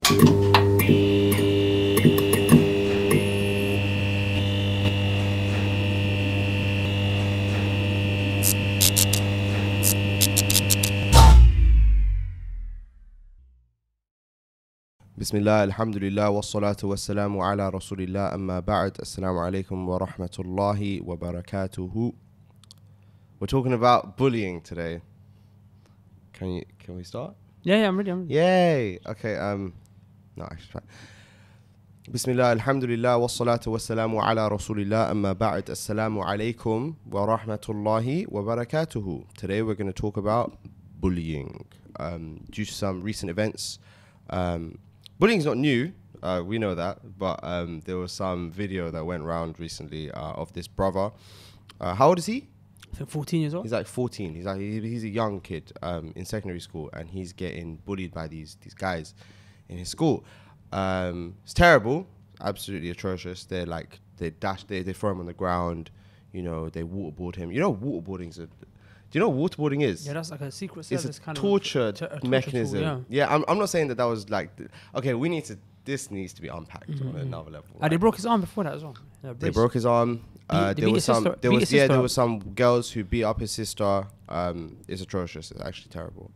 Bismillah, alhamdulillah, wassalatu wassalamu ala rasulillah, amma ba'd. Assalamu alaikum wa rahmatullahi wa barakatuhu. We're talking about bullying today. Can we start? Yeah, I'm ready. Yay! Okay, no, actually fine. Bismillah, alhamdulillah, wassalatu wassalamu ala rasulillah, amma ba'd. Assalamu alaikum wa rahmatullahi wa barakatuhu. Today we're going to talk about bullying. Due to some recent events, bullying's not new, we know that, but there was some video that went around recently of this brother. How old is he? I think 14 years old. He's like 14. He's a young kid in secondary school, and he's getting bullied by these guys in his school. It's terrible, absolutely atrocious. They throw him on the ground, they waterboard him. Waterboarding's do you know what waterboarding is? Yeah, that's like a secret service it's a kind torture of mechanism. Tool, yeah, I'm not saying that was like... Okay, this needs to be unpacked on another level. Right? They broke his arm before that as well. They broke his arm. There was some girls who beat up his sister. It's atrocious. It's actually terrible.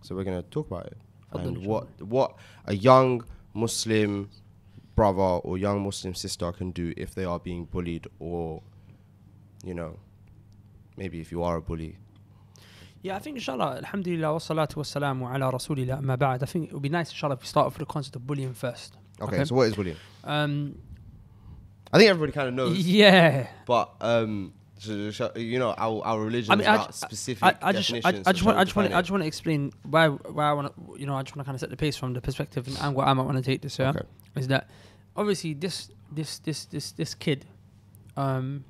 So we're going to talk about it. And what a young Muslim brother or young Muslim sister can do if they are being bullied, or, maybe if you are a bully. Yeah, I think inshallah, alhamdulillah, wa salatu wa salamu ala rasulillah, amma ba'd. I think it would be nice inshallah if we start off with the concept of bullying first. Okay, so what is bullying? I think everybody kind of knows. Yeah. But, our religion is about specific definitions. I just want to explain why I want to, I just want to kind of set the pace from the perspective and angle I might want to take this, yeah? Okay. Is that obviously this kid, whatever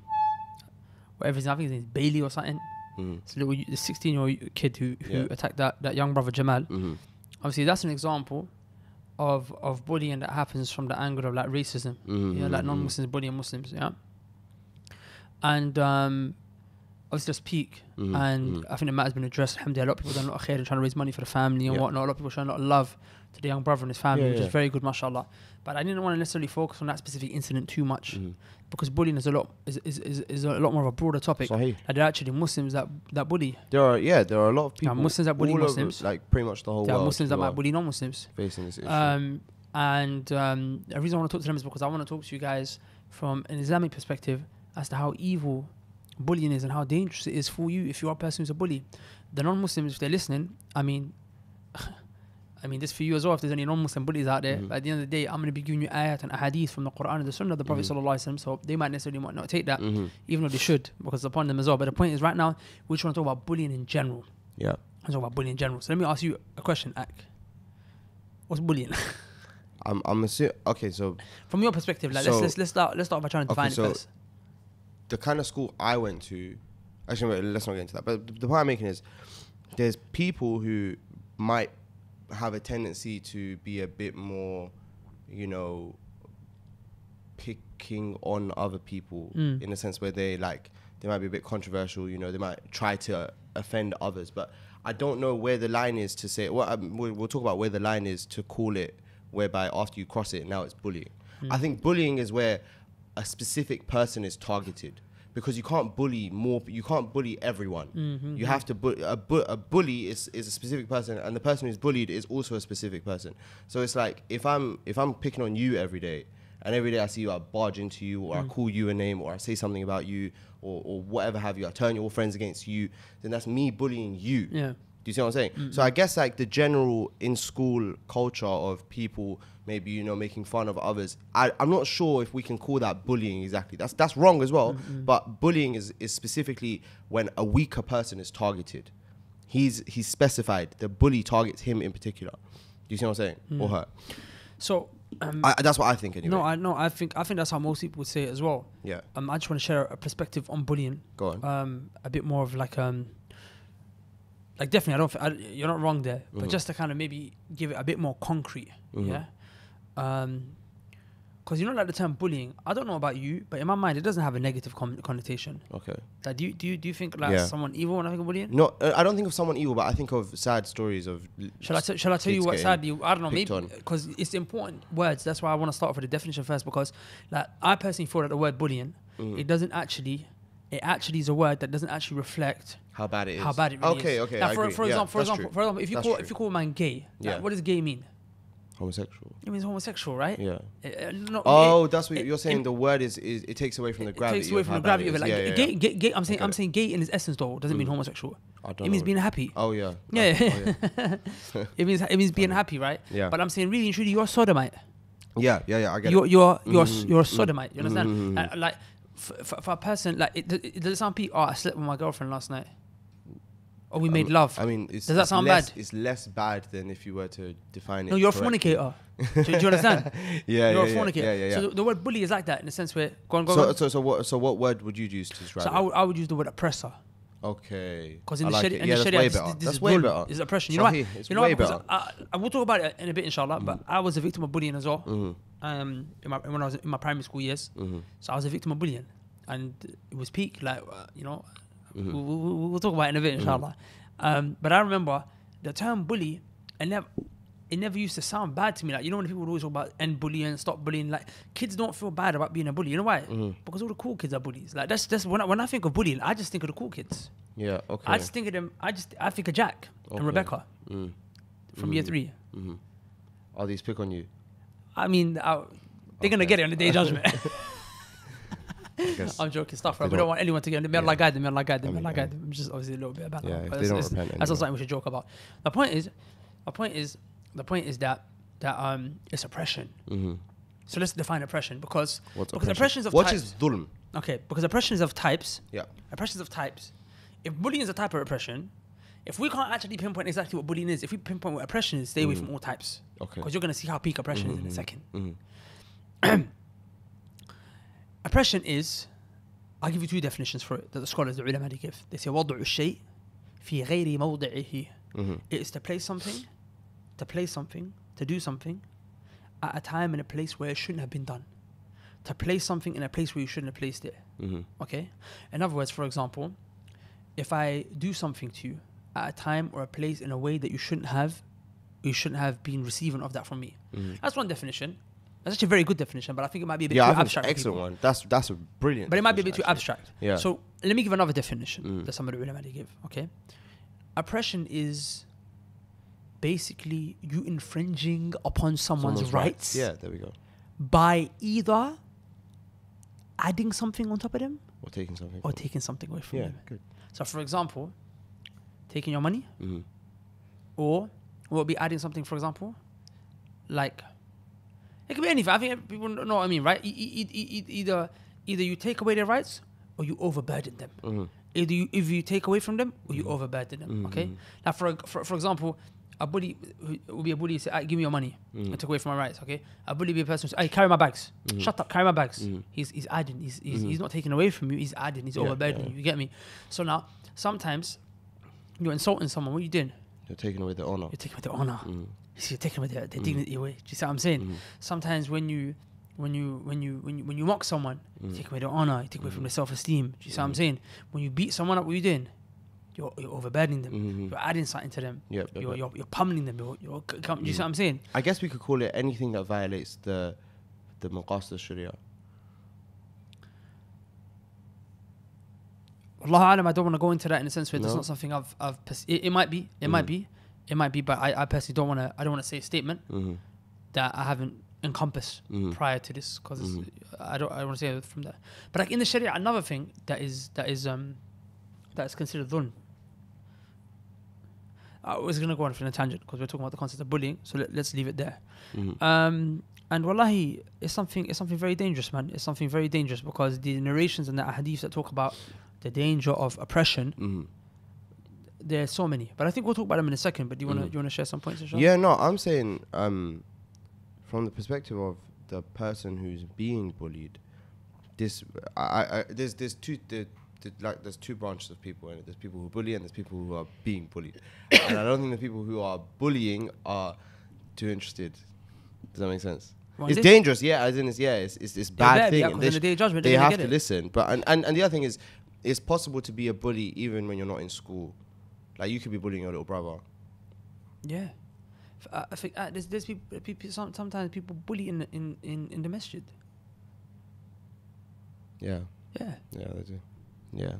his name, I think his name is Bailey or something. It's a little 16-year-old kid who attacked that young brother Jamal. Obviously, that's an example of bullying that happens from the angle of like racism. Like non-Muslims bullying Muslims. Yeah, and obviously that's peak. And I think the matter's been addressed. Alhamdulillah, a lot of people done a lot of khair and trying to raise money for the family and whatnot. A lot of people showing a lot of love to the young brother and his family, which is very good, mashallah. But I didn't want to necessarily focus on that specific incident too much, because bullying is a lot more of a broader topic. Sahih. Like there are actually Muslims that bully. There are a lot of people. Muslims that bully Muslims. Like pretty much the whole world. There are Muslims that might bully non-Muslims. Facing this issue. And the reason I want to talk to them is because I want to talk to you guys from an Islamic perspective as to how evil bullying is and how dangerous it is for you if you are a person who's a bully. The non-Muslims, if they're listening, I mean, this for you as well, if there's any non-Muslim bullies out there. But at the end of the day, I'm going to be giving you ayat and ahadith from the Quran and the Sunnah of the Prophet ﷺ, so they might necessarily not take that, even though they should, because it's upon them as well. But the point is, right now, we just want to talk about bullying in general. Yeah. Talk about bullying in general. So let me ask you a question, Ak. What's bullying? I'm assuming. Okay, so from your perspective, like let's start by trying to define it first. The kind of school I went to, actually, wait, let's not get into that. But the point I'm making is, there's people who might have a tendency to be a bit more, picking on other people in a sense where they might be a bit controversial. They might try to offend others. But I don't know where the line is to say. Well, we'll talk about where the line is to call it, whereby after you cross it, now it's bullying. I think bullying is where a specific person is targeted, because you can't bully everyone. You have to a bully is a specific person, and the person who's bullied is also a specific person. So it's like if I'm picking on you every day, and every day I see you, I barge into you, or I call you a name, or I say something about you, or whatever have you, I turn your friends against you, then that's me bullying you. Yeah. Do you see what I'm saying? So I guess like the general in school culture of people maybe, making fun of others, I'm not sure if we can call that bullying exactly. That's wrong as well. But bullying is specifically when a weaker person is targeted. He's specified. The bully targets him in particular. Do you see what I'm saying? Or her. So that's what I think anyway. I think that's how most people would say it as well. Yeah. I just want to share a perspective on bullying. Go on. A bit more of like definitely, you're not wrong there, but just to kind of maybe give it a bit more concrete, yeah. because you know, like the term bullying. I don't know about you, but in my mind, it doesn't have a negative connotation. Okay. Like, do you think like someone evil when I think of bullying? No, I don't think of someone evil, but I think of sad stories of. Shall I tell you what sadly? I don't know, maybe on. because it's important words. That's why I want to start off with the definition first, because like I personally feel that the word bullying, it doesn't actually. It actually is a word that doesn't actually reflect how bad it is. How bad it really is. Okay. Like I agree. for example, if you call a man gay, like, what does gay mean? Homosexual. It means homosexual, right? Yeah. That's what you're saying. The word is it takes away from the gravity. It takes away from the gravity of it. Like gay. I'm saying gay in its essence though doesn't mean homosexual. It means being happy. Oh yeah. Yeah. It means being happy, right? Yeah. But I'm saying really and truly, you're a sodomite. Yeah. I get it. You're a sodomite. You understand? Like for a person, like it does sound peak. Oh, I slept with my girlfriend last night. Or we made love. I mean, does that sound bad? It's less bad than if you were to define it. No, you're a fornicator. do you understand? You're a fornicator. Yeah. So the word bully is like that in the sense where So what word would you use to describe it? I would use the word oppressor. Okay. Because in the Sharia, that's way better. Is oppression. You know why? It's way better. I will talk about it in a bit, inshallah. But I was a victim of bullying as well. When I was in my primary school years, so I was a victim of bullying, and it was peak. Like we'll talk about it in a bit, inshallah. But I remember the term bully, it never used to sound bad to me. Like, you know, when people would always talk about end bullying, stop bullying, like kids don't feel bad about being a bully. You know why? Because all the cool kids are bullies. Like that's when I think of bullying, I just think of the cool kids. Yeah, okay. I just think of them. I think of Jack and Rebecca from year 3. Are these pick on you? I mean, they're gonna get it on the day of judgment. I'm joking, stuff. Right? We don't want anyone to get them. May guide them. I'm just obviously a little bit about that. If they don't repent, that's not something we should joke about. The point is that it's oppression. So let's define oppression because oppression is of types. What is dhulm? Okay, because oppression is of types. Yeah. Oppression is of types. If bullying is a type of oppression, if we can't actually pinpoint exactly what bullying is, if we pinpoint what oppression is, stay away from all types. Okay. Because you're going to see how peak oppression is in a second. Oppression is, I'll give you 2 definitions for it that the scholars, the ulama, they give. They say, وَضْعُ الشَّيْء فِي غَيْرِ مَوْضِعِهِ. It is to place something, to do something at a time and a place where it shouldn't have been done. To place something in a place where you shouldn't have placed it. Okay? In other words, for example, if I do something to you at a time or a place in a way that you shouldn't have been receiving of that from me. That's one definition. That's actually a very good definition, but I think it might be a bit too abstract. Excellent one. That's a brilliant. But it might be a bit too abstract. Yeah. So let me give another definition that some of the ulama give. Okay, oppression is basically you infringing upon someone's rights. Yeah, there we go. By either adding something on top of them or taking something away from them. Good. So, for example, taking your money, or we'll be adding something. For example, like. It could be anything. I think people know what I mean, right? Either you take away their rights or you overburden them. If you take away from them or you overburden them. Okay. Now, for example, a bully will be a bully. Say, "Give me your money," and take away from my rights. Okay. A bully will be a person who says, "Hey, carry my bags." Shut up, carry my bags. He's adding. He's not taking away from you. He's adding. He's overburdening you. You get me? So now, sometimes you're insulting someone. What are you doing? You're taking away their honor. You're taking away their honor. So you're taking away their dignity away. Do you see what I'm saying? Sometimes when you mock someone, you take away their honor, you take away from their self-esteem. Do you see what I'm saying? When you beat someone up, what are you doing? You're overburdening them. You're adding something to them. You're pummeling them. Do you see what I'm saying? I guess we could call it anything that violates the maqasid Sharia. Allah Alam, I don't want to go into that in a sense where that's not something I've it might be. It might be, but I personally don't want to say a statement that I haven't encompassed prior to this because I don't want to say it from that. But like in the Sharia, another thing that is considered dhulm. I was gonna go on for a tangent because we're talking about the concept of bullying, so let's leave it there. And wallahi, it's something very dangerous, man. It's something very dangerous because the narrations and the ahadith that talk about the danger of oppression. There are so many, but I think we'll talk about them in a second. But do you want to share some points? Yeah, no, I'm saying from the perspective of the person who's being bullied, there's two branches of people, and there's people who bully and there's people who are being bullied. And I don't think the people who are bullying are too interested. Does that make sense? It's dangerous, yeah. As in, it's bad thing. On the day of judgment, they have to listen. But and the other thing is, it's possible to be a bully even when you're not in school. Like you could be bullying your little brother. Yeah, I think there's people. Sometimes people bully in the masjid. Yeah. Yeah. Yeah, they do. Yeah.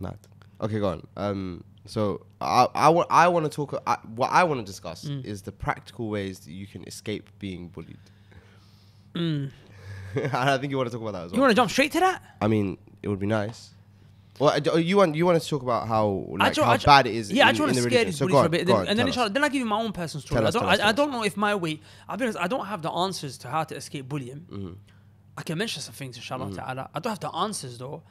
Mad. Okay, go on. So I want to talk. What I want to discuss is the practical ways that you can escape being bullied. And I think you want to talk about that as well. You want to jump straight to that? I mean, it would be nice. Well, you want to talk about how bad it is. Yeah, I just want to scare these bullies for a bit, then I give you my own personal story. I don't know if my way. I'll be honest. I don't have the answers to how to escape bullying. Mm-hmm. I can mention some things, inshallah ta'ala. I don't have the answers though.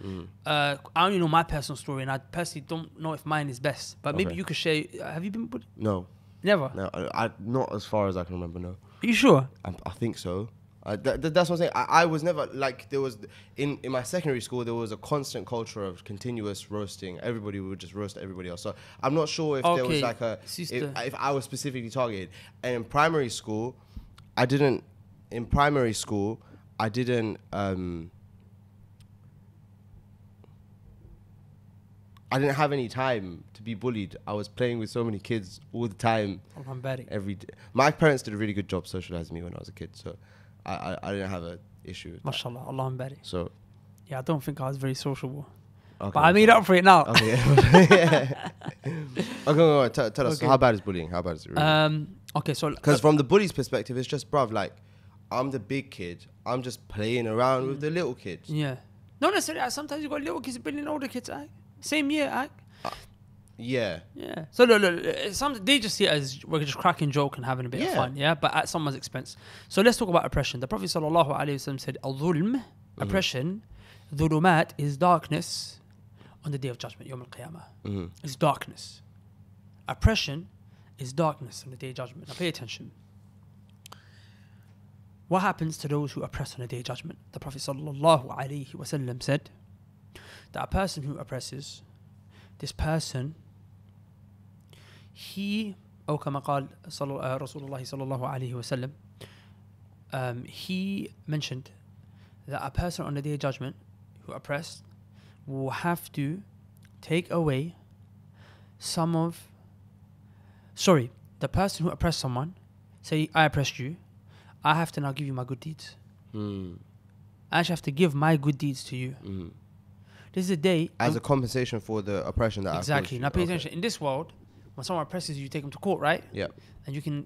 I only know my personal story, and I personally don't know if mine is best. But maybe you could share. Have you been bullied? No. Never? No, I not as far as I can remember, no. Are you sure? I think so. That's what I'm saying. I was never, like, there was, in my secondary school, there was a constant culture of continuous roasting. Everybody would just roast everybody else. So I'm not sure if there was like if I was specifically targeted. And in primary school, I didn't have any time to be bullied. I was playing with so many kids all the time. Every day. My parents did a really good job socializing me when I was a kid, so I didn't have an issue with Mashallah, Allah barik. So yeah, I don't think I was very sociable. Okay, but I made up for it now. Okay. Okay, tell us, how bad is bullying? How bad is it really? Okay, so because from the bully's perspective, it's just, bruv, like, I'm the big kid. I'm just playing around with the little kids. Yeah. Not necessarily. Sometimes you got little kids bullying older kids. Same year. Yeah. Yeah. So look, they just see it as we're just cracking joke and having a bit of fun. Yeah. But at someone's expense. So let's talk about oppression. The Prophet sallallahu alaihi wasallam said, "Al-dhulm, oppression, dhulumat is darkness on the day of judgment. Yawm al-qiyamah. It's darkness. Oppression is darkness on the day of judgment. Now pay attention. What happens to those who oppress on the day of judgment? The Prophet sallallahu alaihi wasallam said that a person who oppresses, this person, أو كما قال رسول الله صلى الله عليه وسلم, he mentioned that a person on the day of judgment who oppressed will have to take away the person who oppressed someone, say, I oppressed you, I have to now give you my good deeds. I actually have to give my good deeds to you. This is a day as a compensation for the oppression that exactly. Now pay attention. In this world, when someone oppresses you, you take them to court, right? Yeah. And you can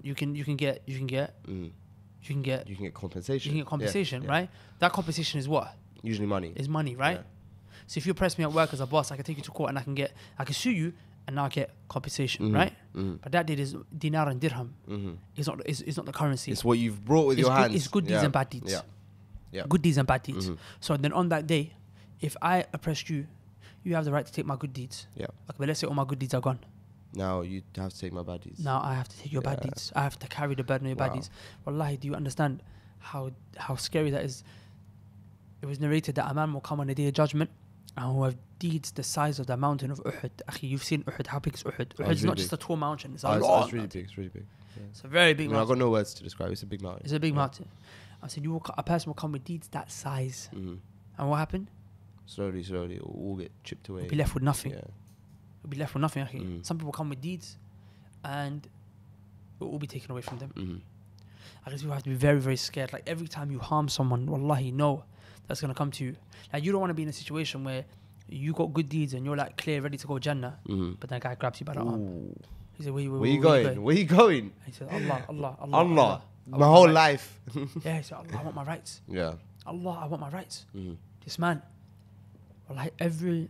get compensation. You can get compensation, right? That compensation is what? Usually money. Is money, right? Yeah. So if you oppress me at work as a boss, I can take you to court and I can sue you and now get compensation, right? But that is dinar and dirham. It's not the currency. It's what you've brought with your hands. It's good deeds and bad deeds. Yeah. Good deeds and bad deeds. So then on that day, if I oppressed you, you have the right to take my good deeds. Yeah. Okay, but let's say all my good deeds are gone. Now you have to take my bad deeds. Now I have to take your bad deeds. I have to carry the burden of your bad deeds. Wallahi, do you understand how scary that is? It was narrated that a man will come on the day of judgment and will have deeds the size of the mountain of Uhud. Akhi, you've seen Uhud. How big is Uhud? Uhud is not just a tall mountain. It's a long it's really big. It's really big. Yeah. It's a very big mountain. I've got no words to describe. It's a big mountain. It's a big mountain. I said, a person will come with deeds that size. And what happened? Slowly, it will all get chipped away. We'll be left with nothing. Yeah. We'll be left with nothing. Some people come with deeds and it will be taken away from them. I guess you have to be very, very scared. Like every time you harm someone, wallahi, know that's going to come to you. Like you don't want to be in a situation where you got good deeds and you're like clear, ready to go Jannah, but that guy grabs you by the arm. He said, where you going? Where you going? He said, Allah. My whole life. Yeah, he said, Allah, I want my rights. Yeah. Allah, I want my rights. This man, like every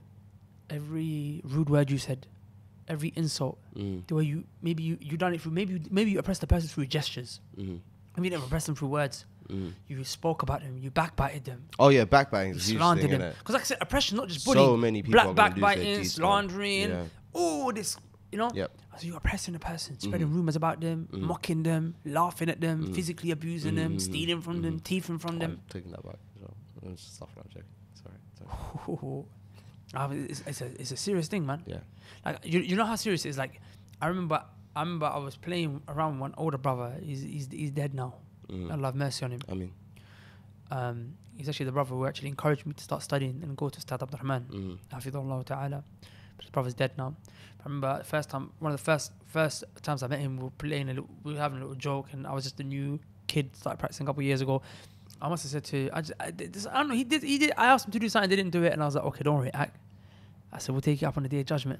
rude word you said, every insult, the way you done it through, maybe you oppressed the person through gestures. Maybe you didn't oppress them through words. You spoke about them, you backbited them. Oh yeah, backbiting is a huge thing, them. Because like I said, oppression, not just bullying. So many people backbiting, slandering, all this, Yep. So you're oppressing the person, spreading rumors about them, mocking them, laughing at them, physically abusing them, stealing from them, thieving from them. I'm taking that back. Stuff I'm joking. Sorry. It's a serious thing, man. Yeah. Like you know how serious it is. Like I remember I was playing around with one older brother. He's dead now. Allah have mercy on him. I mean, He's actually the brother who actually encouraged me to start studying and go to Ustad Abdurrahman. Hafidhullah ta'ala. But his brother's dead now. I remember one of the first times I met him, we were having a little joke, and I was just a new kid, started practicing a couple of years ago. I must have said to, I don't know, he did. I asked him to do something, they didn't do it, and I was like, okay, don't worry, I said, we'll take it up on the Day of Judgment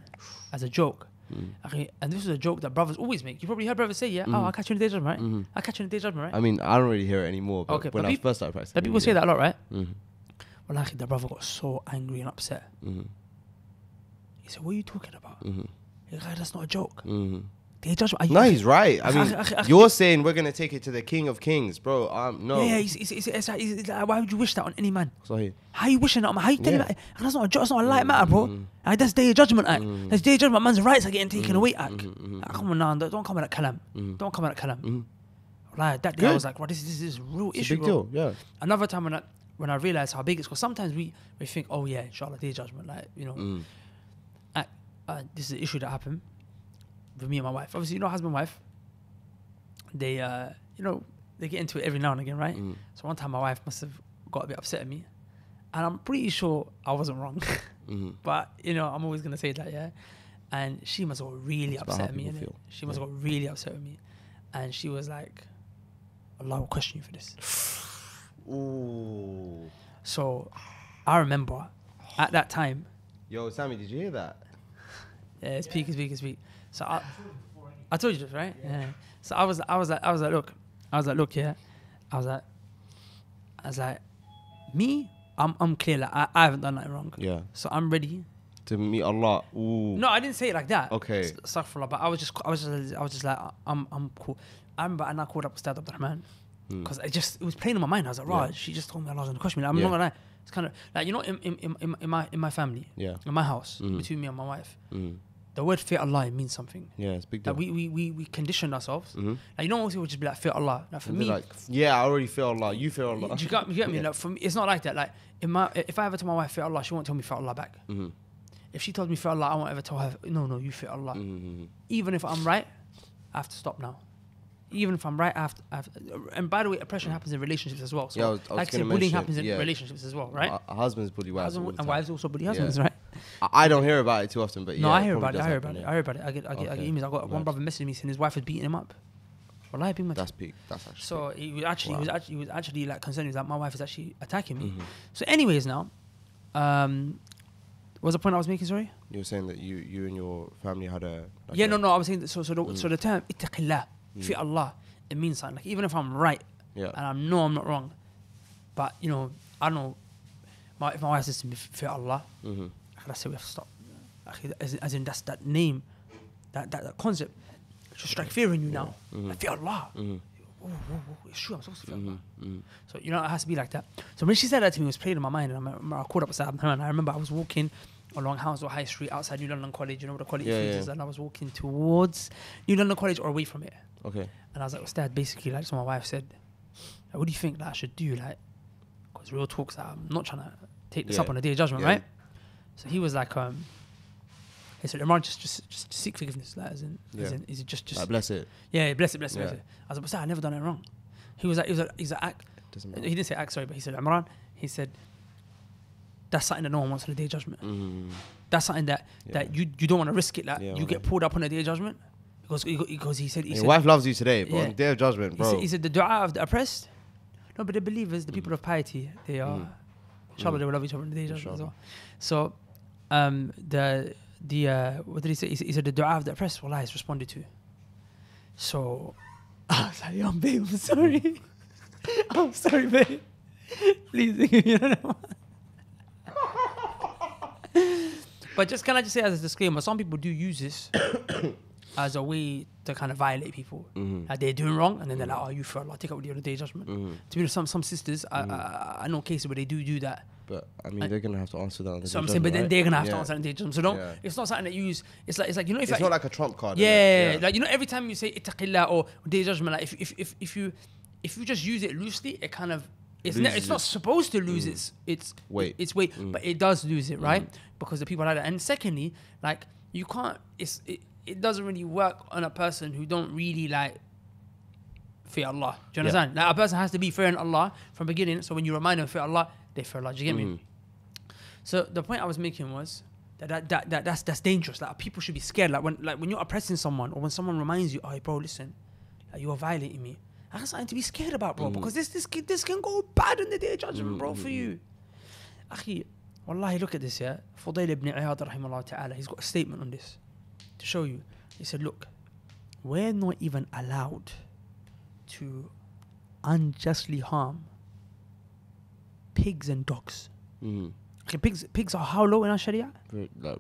as a joke. Okay, and this was a joke that brothers always make. You probably heard brothers say, yeah, oh, I'll catch you in the Day of Judgment, right? I'll catch you in the Day of Judgment, right? I mean, I don't really hear it anymore, but when I first started practicing. But people say that a lot, right? Well, actually, the brother got so angry and upset. He said, what are you talking about? He's like, that's not a joke. Day of Judgment. No, he's right. I mean, you're saying we're going to take it to the King of Kings, bro. No. Yeah, it's like, why would you wish that on any man? Sorry. How you wishing that on man? How you telling me? That's not a light matter, bro. Like, that's Day of Judgment act. That's Day of Judgment. Man's rights are getting taken away act. Come on now, don't come with that kalam. Don't come with that kalam. Like, that day I was like, bro, this is a real issue, big deal, yeah. Another time when I realized how big it's, because sometimes we think, oh yeah, inshallah, Day of Judgment, like, you know, this is an issue that happened with me and my wife. Obviously, you know, husband and wife, they they get into it every now and again, right? So one time my wife must have got a bit upset at me, and I'm pretty sure I wasn't wrong. But you know, I'm always gonna say that, yeah. And she must have got really upset at me. She must have got really upset with me, and she was like, "Allah will question you for this." Ooh. So I remember at that time. Yo, Sammy, did you hear that? Yeah, speak. So I told you this, right? Yeah. So I was like, look, yeah. I was like, me, I'm clear. Like I haven't done nothing wrong. Yeah. So I'm ready to meet Allah. Ooh. No, I didn't say it like that. Okay. Astaghfirullah. But I was just like, I'm cool. I remember, and I called up Ustad Abdurrahman because it was playing in my mind. I was like, Raj, she just told me Allah's gonna question me. I'm not gonna lie. It's kind of like, you know, in my family, in my house, between me and my wife. The word fear Allah means something. Yeah, it's a big deal. Like we conditioned ourselves. Like, you know, most people just be like, fear Allah. Like for me, like, yeah, I already fear Allah. You fear Allah. You get me? Like for me, it's not like that. Like if I ever tell my wife fear Allah, she won't tell me fear Allah back. If she tells me fear Allah, I won't ever tell her, no, you fear Allah. Even if I'm right, I have to stop now. Even if I'm right, I have to, and by the way, oppression happens in relationships as well. So, yeah, I was like I said, bullying happens in relationships as well, right? Husbands bully wives. And wives also bully husbands, right? I don't hear about it too often, but no, yeah, I hear about it. I hear about it. I get emails. I got Nice. one brother messaging me saying his wife was beating him up. Well, I being that's peak. That's actually. So he was actually like concerned. He was like, my wife is actually attacking me. So, anyways, now, what was the point I was making? Sorry. You were saying that you and your family had a. Like no. I was saying that, so the term ittaqillah, fear Allah, it means something. Like, even if I'm right, and I know I'm not wrong, but you know, I don't know. If my wife says to me, fear Allah, I say we have to stop. As in, that's that name, that concept should strike fear in you now. Like, fear Allah. It's true, I'm supposed to fear Allah. So, you know, it has to be like that. So when she said that to me, it was playing in my mind, and I caught up with Sam, and I remember I was walking along Hounslow High Street outside New London College. You know what the college is? And I was walking towards New London College or away from it. Okay. And I was like, Ustad, basically, like, so my wife said, like, what do you think that I should do? Like, because real talks, I'm not trying to take this up on the Day of Judgment, right? So he was like, he said, Imran, just seek forgiveness. Like, as in, is it just like, bless it. Yeah, bless it. I was like, but Ustad, I've never done it wrong. He was like, act. He didn't say act, sorry, but he said, Imran, he said, that's something that no one wants on the Day of Judgment. That's something that you don't want to risk it. Like, you get pulled up on the Day of Judgment. Because he said... Your wife loves you today, but on the Day of Judgment, bro. He said the dua of the oppressed. No, but the believers, the people of piety, they are... Inshallah, they will love each other on the Day of Judgment as well. So, what did he say? He said the dua of the oppressed, wallah, is responded to. So, I was like, yo, babe, I'm sorry. I'm sorry, babe. Please, you don't know. But can I just say as a disclaimer, some people do use this as a way to kind of violate people. Like, they're doing wrong, and then they're like, oh, you for Allah, take up with you on the Day of Judgment. To be honest, some sisters, I know cases where they do that. But I mean, they're gonna have to answer that on the Day of Judgment. So I'm saying, but then they're gonna have to answer on the Day of Judgment. So don't. It's not something that you use. It's like, you know, if it's not like a trump card. Like, you know, every time you say ittaqillah or Day of Judgment, like if you just use it loosely, it kind of it's not supposed to lose its weight. But it does lose it, right? Because the people like that. And secondly, like, you can't. It doesn't really work on a person who don't really like fear Allah. Do you understand? Like a person has to be fearing Allah from beginning. So when you remind them fear Allah, they fear Allah. Do you get me? So the point I was making was that's dangerous. Like people should be scared. Like when you're oppressing someone, or when someone reminds you, oh bro, listen, like, you are violating me. That's something to be scared about, bro. Because this can go bad in the day of judgment, bro, for you. Akhi, wallahi, look at this, yeah. Fudayl ibn Iyad rahimahullah ta'ala, he's got a statement on this to show you. He said, look, we're not even allowed to unjustly harm pigs and dogs. Okay, pigs are how low in our Sharia? Like,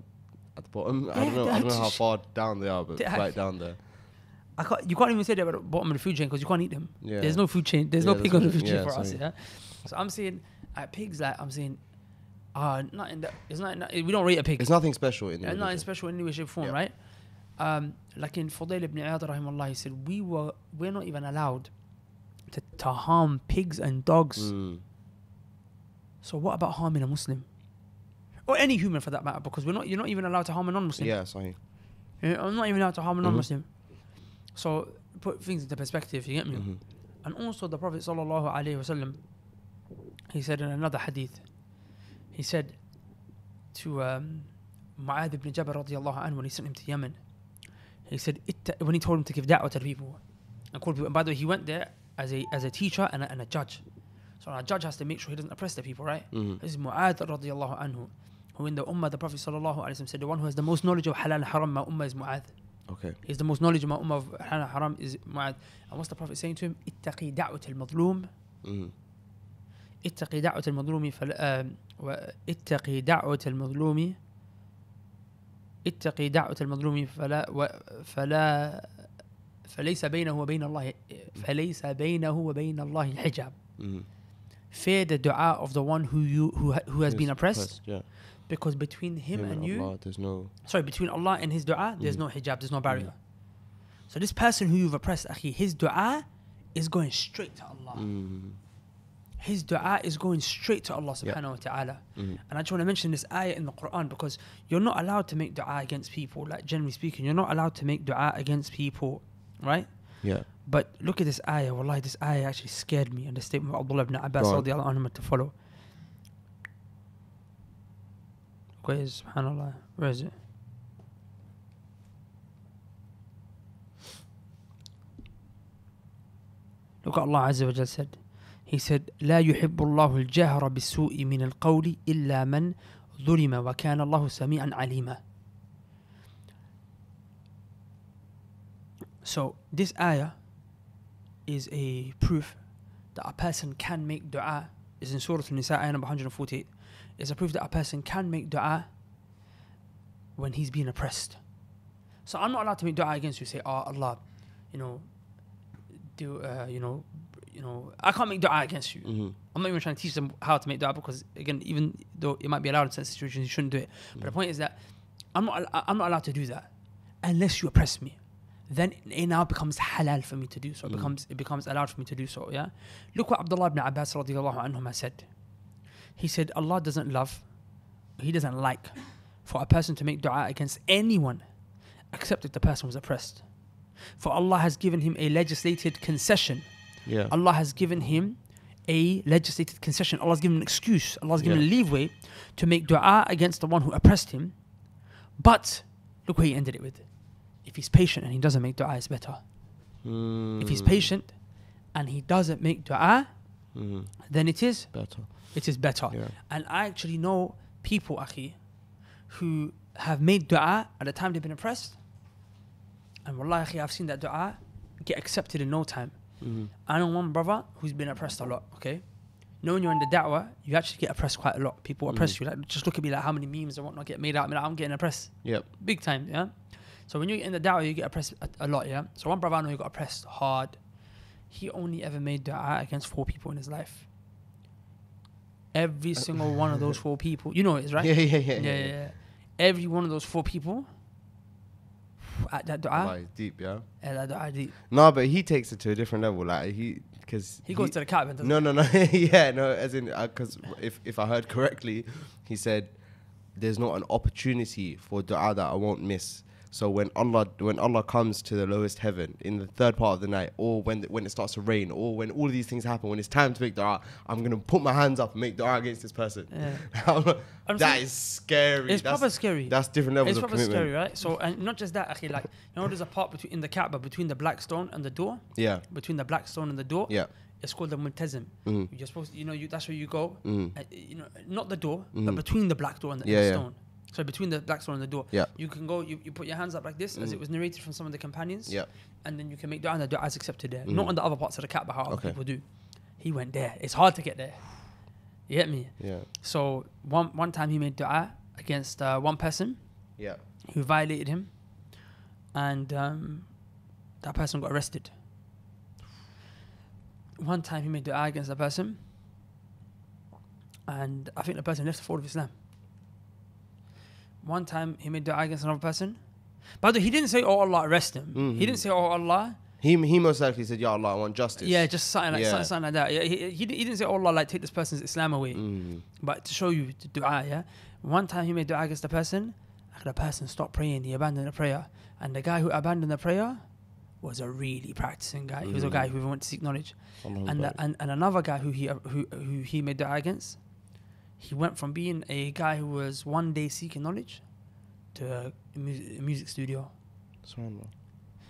at the bottom. I don't know how far down they are, but right down there. You can't even say they're at the bottom of the food chain because you can't eat them. Yeah. There's no food chain. There's no pig on the food chain for us. Yeah. So I'm saying pigs. Like I'm saying, not in that. It's not. We don't rate a pig. It's nothing special in. It's nothing special in any way, shape, or form, right? Like in Fudayl ibn Iyad rahimahullah, he said we're not even allowed to harm pigs and dogs. So what about harming a Muslim? Or any human for that matter, because you're not even allowed to harm a non-Muslim. Yeah, sorry. I'm not even allowed to harm a non-Muslim. So put things into perspective, you get me? And also the Prophet sallallahu alaihi wasallam, he said in another hadith, he said to Mu'adh ibn Jabal radiyallahu anhu when he sent him to Yemen, he said when he told him to give da'wah to the people and call people. And by the way, he went there as a teacher and a judge. So a judge has to make sure he doesn't oppress the people, right? This is Mu'adh radiyallahu anhu, who in the ummah, the Prophet sallallahu alaihi wasallam said, the one who has the most knowledge of halal and haram, my ummah is Mu'adh. Okay. He's the most knowledge of my ummah of halal and haram is Mu'adh. And what's the Prophet saying to him? Ittaqi da'wat al-madlum. Ittaqi da'wat al-madlumi ittaqi da'wat al-madlumi. Ittaqi da'wat al-madlumi fala فليس بينه وبين الله حجاب. Fear the dua of the one who has been oppressed. Yeah. Because between him and you, Allah, between Allah and his dua, there's no hijab, there's no barrier. So this person who you've oppressed, akhi, his dua is going straight to Allah. His dua is going straight to Allah subhanahu wa ta'ala. And I just want to mention this ayah in the Quran because you're not allowed to make dua against people, like generally speaking, you're not allowed to make dua against people, right? Yeah. But look at this ayah. Wallahi, this ayah actually scared me. And the statement of Abdullah ibn Abbas radiyallahu anhu to follow. Where is, subhanallah? Where is it? Look what Allah Azza wa Jal said. He said, لا يحب الله الجهر بالسوء من القول إلا من ظلم وكان الله سميعا عليما. So this ayah is a proof that a person can make dua. It's in Surah An-Nisa, ayah number 148. It's a proof that a person can make dua when he's being oppressed. So I'm not allowed to make dua against you. Say, oh Allah, I can't make dua against you. I'm not even trying to teach them how to make dua because, again, even though it might be allowed in certain situations, you shouldn't do it. But the point is that I'm not allowed to do that unless you oppress me. Then it now becomes halal for me to do so. It becomes allowed for me to do so. Yeah. Look what Abdullah ibn Abbas radiyallahu anhuma said. He said, Allah doesn't like for a person to make dua against anyone except if the person was oppressed. For Allah has given him a legislated concession. Yeah. Allah has given him a legislated concession. Allah has given an excuse. Allah has given a leeway to make dua against the one who oppressed him. But look where he ended it with. If he's patient and he doesn't make dua, it's better. If he's patient and he doesn't make dua, then it is better. It is better. Yeah. And I actually know people, akhi, who have made dua at the time they've been oppressed. And wallahi, akhi, I've seen that dua get accepted in no time. I know one brother who's been oppressed a lot, okay? When you're in the da'wah, you actually get oppressed quite a lot. People oppress you. Like, just look at me, like how many memes and whatnot get made out. I mean, I'm getting oppressed. Yep. Big time, yeah? So when you're in the da'wah, you get oppressed a lot, yeah? So one brother I know who got oppressed hard. He only ever made dua against 4 people in his life. Every single one of those 4 people, you know it, right? Yeah. Every one of those 4 people, at that dua. It's deep, yeah? At that dua deep. No, but he takes it to a different level. Like, he goes to the Kaaba, doesn't he? No. Yeah, no, as in, because if I heard correctly, he said, there's not an opportunity for dua that I won't miss. So when Allah comes to the lowest heaven in the third part of the night, or when it starts to rain, or when all of these things happen, when it's time to make dua, I'm going to put my hands up and make dua against this person. Yeah. That is scary. It's proper scary. That's different levels of commitment. It's proper scary, right? So, and not just that, akhi, like, you know, there's a part in the Kaaba between the black stone and the door. Yeah. Between the black stone and the door. Yeah. It's called the multazim. You're supposed to, you know, that's where you go. You know, not the door, but between the black door and the stone. So between the black stone and the door, you can go. You put your hands up like this, as it was narrated from some of the companions. Yeah. And then you can make dua, and the dua is accepted there. Not on the other parts of the Kaaba, how other people do. He went there. It's hard to get there. You get me? Yeah. So one time he made dua against one person. Yeah. Who violated him, and that person got arrested. One time he made dua against a person, and I think the person left the fold of Islam. One time he made dua against another person. By the way, he didn't say, "Oh Allah, arrest him." He didn't say, "Oh Allah." He most likely said, "Ya Allah, I want justice." Yeah, just something like that. Yeah, he didn't say, "Oh Allah, like take this person's Islam away," but to show you the dua. Yeah. One time he made dua against the person stopped praying. He abandoned the prayer, and the guy who abandoned the prayer was a really practicing guy. He was a guy who went to seek knowledge, and another guy who he made dua against. He went from being a guy who was one day seeking knowledge to a music studio.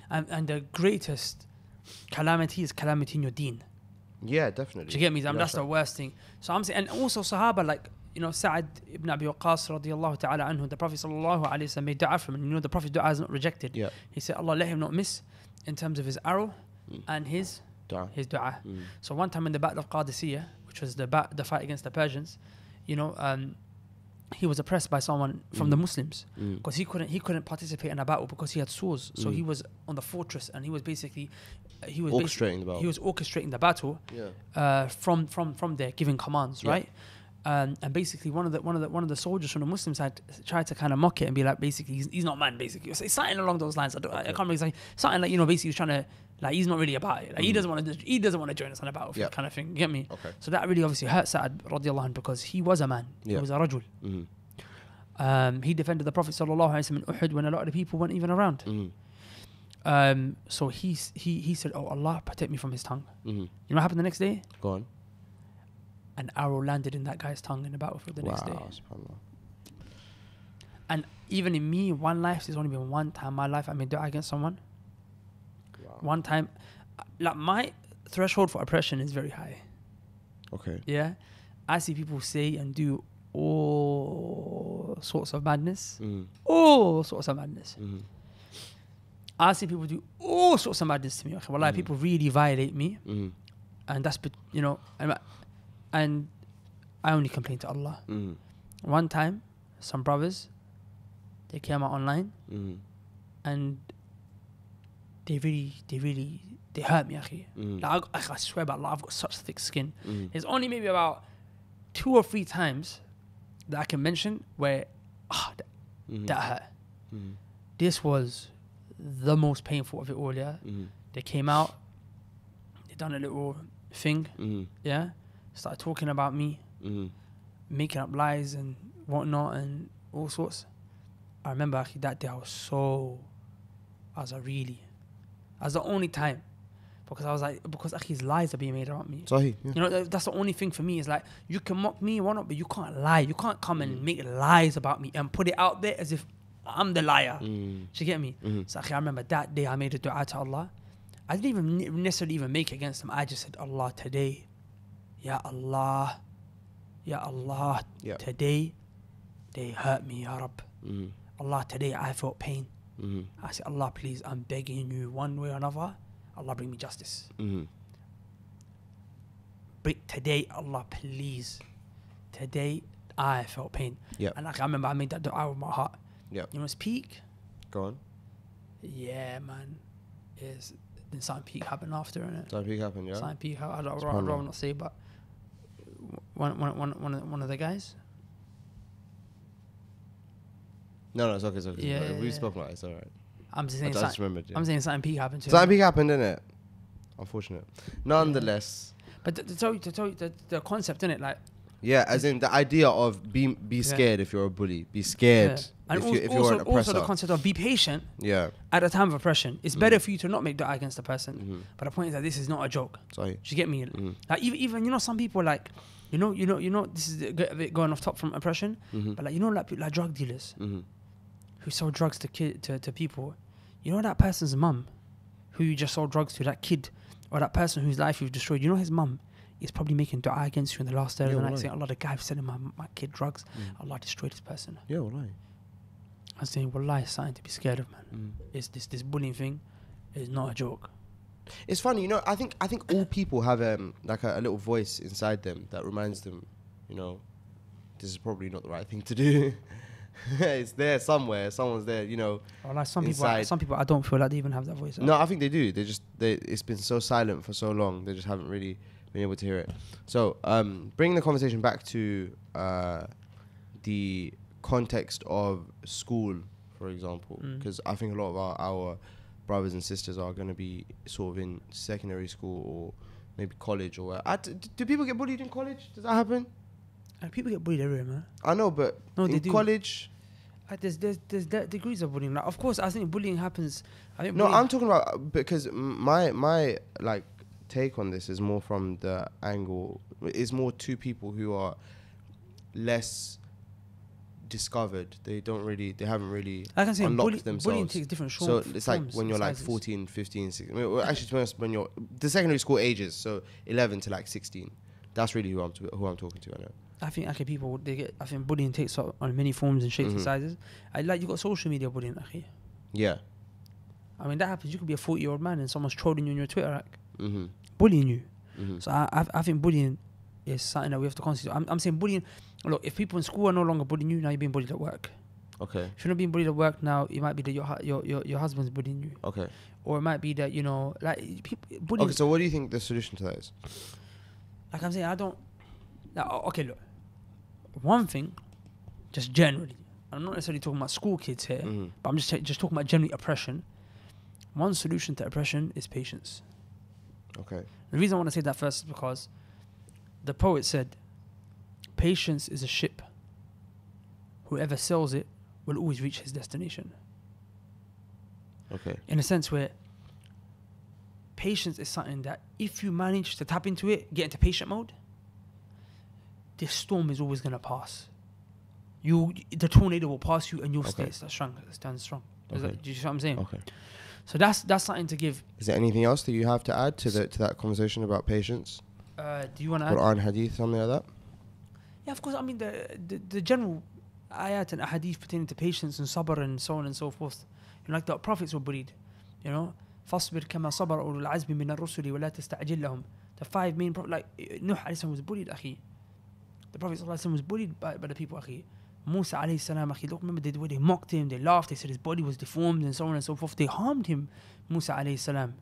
And the greatest calamity is calamity in your deen. Yeah, definitely. Do you get me? That's the worst thing. So I'm saying, and also Sahaba, like, you know, Sa'ad ibn Abi Waqqas radiyallahu ta'ala anhu, the Prophet sallallahu alayhi wa sallam made dua for him. And you know, the Prophet's dua is not rejected. Yeah. He said, Allah, let him not miss in terms of his arrow and his dua. So one time in the Battle of Qadisiyah, which was the fight against the Persians, you know, he was oppressed by someone from the Muslims because he couldn't participate in a battle because he had swords. So he was on the fortress and he was orchestrating the battle from there, giving commands, right? And basically one of the soldiers from the Muslims had tried to kind of mock it and be like, basically he's not man, basically it's something along those lines. I can't remember exactly, something like, you know, basically he's trying to, like, he's not really about it, like he doesn't want to join us on a battlefield kind of thing, you get me? So that really obviously hurt Sa'ad radiallahu anh because he was a man, he was a rajul. He defended the Prophet sallallahu alaihi wasallam in Uhud when a lot of the people weren't even around. So he said, "Oh Allah, protect me from his tongue." You know what happened the next day? Go on. An arrow landed in that guy's tongue in the battlefield the next day. And even in me, one life, there's only been one time in my life I made dua against someone. One time, like, my threshold for oppression is very high. Okay. Yeah, I see people say and do all sorts of madness. All sorts of madness. I see people do all sorts of madness to me. Okay, well, like, people really violate me, and that's, you know, and I only complain to Allah. One time, some brothers, they came out online, and they hurt me, akhi. Like, I swear by Allah, I've got such thick skin. There's only maybe about 2 or 3 times that I can mention where that hurt. This was the most painful of it all, yeah? They came out, they done a little thing, yeah? Started talking about me, making up lies and whatnot and all sorts. I remember, actually, that day I was the only time, because I was like, because his lies are being made about me. Sahih, yeah. You know, that's the only thing for me, is like, you can mock me, whatnot, but you can't lie. You can't come and make lies about me and put it out there as if I'm the liar. Do you get me? So I remember that day I made a dua to Allah. I didn't even necessarily even make it against him. I just said, Allah, today, Ya Allah, today they hurt me, Ya Rab. Allah, today I felt pain. I said, Allah, please, I'm begging you, one way or another, Allah, bring me justice. Today, Allah, please, today I felt pain. And I remember I made that dua with my heart. You know what's peak? Go on. Yeah, man. Then something peak happened after, innit? Something peak happened, yeah? Something peak happened. I'd rather not say, but one of the guys. No, it's okay. Yeah, we've spoken about it, it's alright. I'm just saying something peak happened to him. Something peak happened, innit? Unfortunate. Nonetheless. But to tell you the concept, innit? Like, Yeah, as in the idea of be scared if you're a bully. Be scared if you're an oppressor. Also the concept of be patient at a time of oppression. It's better for you to not make dua against the person. But the point is that this is not a joke. Sorry. Do you get me? Like even you know, some people like, you know, this is a bit going off top from oppression, but like, you know, like drug dealers who sell drugs to people. You know that person's mum who you just sold drugs to, that kid, or that person whose life you've destroyed, you know his mum is probably making dua against you in the last day of the night, saying, Allah, the guy who's selling my kid drugs, Allah destroy this person. Yeah, wallahi. I'm saying, wallahi, it's something to be scared of, man. It's this bullying thing is not a joke. It's funny, you know, I think all people have like a little voice inside them that reminds them, you know, this is probably not the right thing to do. It's there somewhere. Someone's there, you know. Or like some people, I don't feel like they even have that voice. No, I think they do. It's been so silent for so long. They just haven't really been able to hear it. So, bringing the conversation back to the context of school, for example, because I think a lot of our brothers and sisters are going to be sort of in secondary school or maybe college or do people get bullied in college? Does that happen? People get bullied everywhere, man. I know, but in college, there's degrees of bullying. Like, of course, I think bullying happens. I'm talking about, because my like take on this is more from the angle. It's more to people who are less discovered. They haven't really unlocked themselves. Bullying takes different forms. So it's like when you're like 14, 15, 16. Well, actually, to be honest, when you're the secondary school ages, so 11 to like 16. That's really who I'm talking to. I know. I think I think bullying takes on many forms and shapes and sizes. You got social media bullying, akhi. Yeah. I mean, that happens. You could be a 40-year-old man and someone's trolling you on your Twitter act, bullying you. So I think bullying is something that we have to consider. I'm saying bullying. Look, if people in school are no longer bullying you, now you're being bullied at work. Okay. If you're not being bullied at work now, it might be that your husband's bullying you. Okay. Or it might be that, you know, like people bullying. Okay, so what do you think the solution to that is? Like I'm saying, okay, look. One thing, just generally, I'm not necessarily talking about school kids here, but I'm just talking about generally oppression. One solution to oppression is patience. Okay. The reason I want to say that first is because the poet said, patience is a ship. Whoever sails it will always reach his destination. Okay. In a sense where patience is something that if you manage to tap into it, get into patient mode, this storm is always going to pass. The tornado will pass you and you'll stand strong. Okay. Do you see what I'm saying? Okay. So that's something to give. Is there anything else that you have to add to that conversation about patience? Do you want to add? Quran, hadith, something like that? Yeah, of course. I mean, the general ayat and hadith pertaining to patience and sabr and so on and so forth. You know, like the prophets were bullied. You know, فَاصْبِرْ كَمَا صَبَرَ أُولُو الْعَزْمِ مِنَ الرُّسُلِ وَلَا تَسْتَعْجِلْ لَهُمْ. The 5 main prophets, like Nuh alayhi salam was bullied, akhi. The Prophet sallallahu alayhi wasallam was bullied by the people, akhi. Musa alayhi salam, akhi. Look, remember they mocked him, they laughed, they said his body was deformed and so on and so forth. They harmed him, Musa alayhi salam.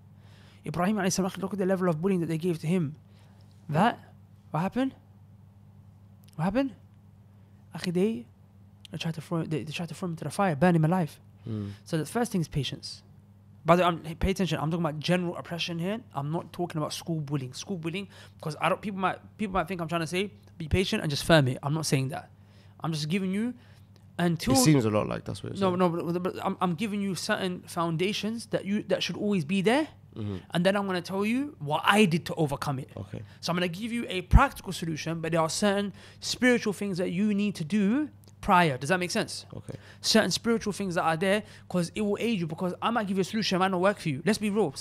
Ibrahim alayhi salam, look at the level of bullying that they gave to him. What happened? Akhi, they tried to throw him into the fire, burn him alive. So the first thing is patience. By the way, pay attention. I'm talking about general oppression here. I'm not talking about school bullying. School bullying, because people might think I'm trying to say be patient and just firm it. I'm not saying that. I'm just giving you until. It seems a lot like that's what. But I'm giving you certain foundations that should always be there, and then I'm going to tell you what I did to overcome it. Okay. So I'm going to give you a practical solution, but there are certain spiritual things that you need to do prior. Does that make sense? Okay. Certain spiritual things that are there, because it will aid you, because I might give you a solution, it might not work for you. Let's be real.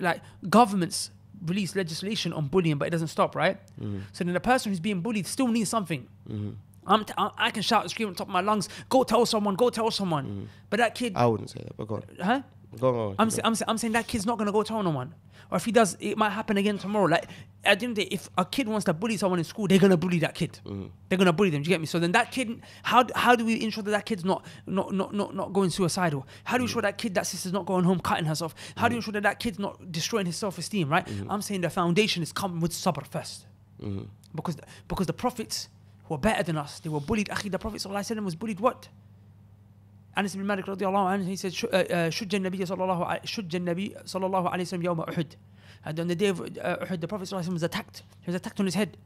Like governments release legislation on bullying, but it doesn't stop, right? So then the person who's being bullied still needs something. I can shout and scream on top of my lungs, go tell someone. But that kid, I wouldn't say that, but go on. Huh? Go on. I'm saying that kid's not going to go tell no one. Or if he does, it might happen again tomorrow. Like, at the end of the day, if a kid wants to bully someone in school, they're going to bully that kid. They're going to bully them. Do you get me? So then that kid, how do we ensure that kid's not going suicidal? How do we ensure that sister's not going home cutting herself? How do you ensure that kid's not destroying his self-esteem, right? I'm saying the foundation is coming with sabr first. Because the prophets who are better than us, they were bullied. Akhi, the Prophet ﷺ was bullied what? Anas ibn Malik radiallahu anhu, he said, shujja Nabi sallallahu alayhi wa sallam yawma Uhud. And on the day of Uhud, the Prophet ﷺ was attacked. He was attacked on his head.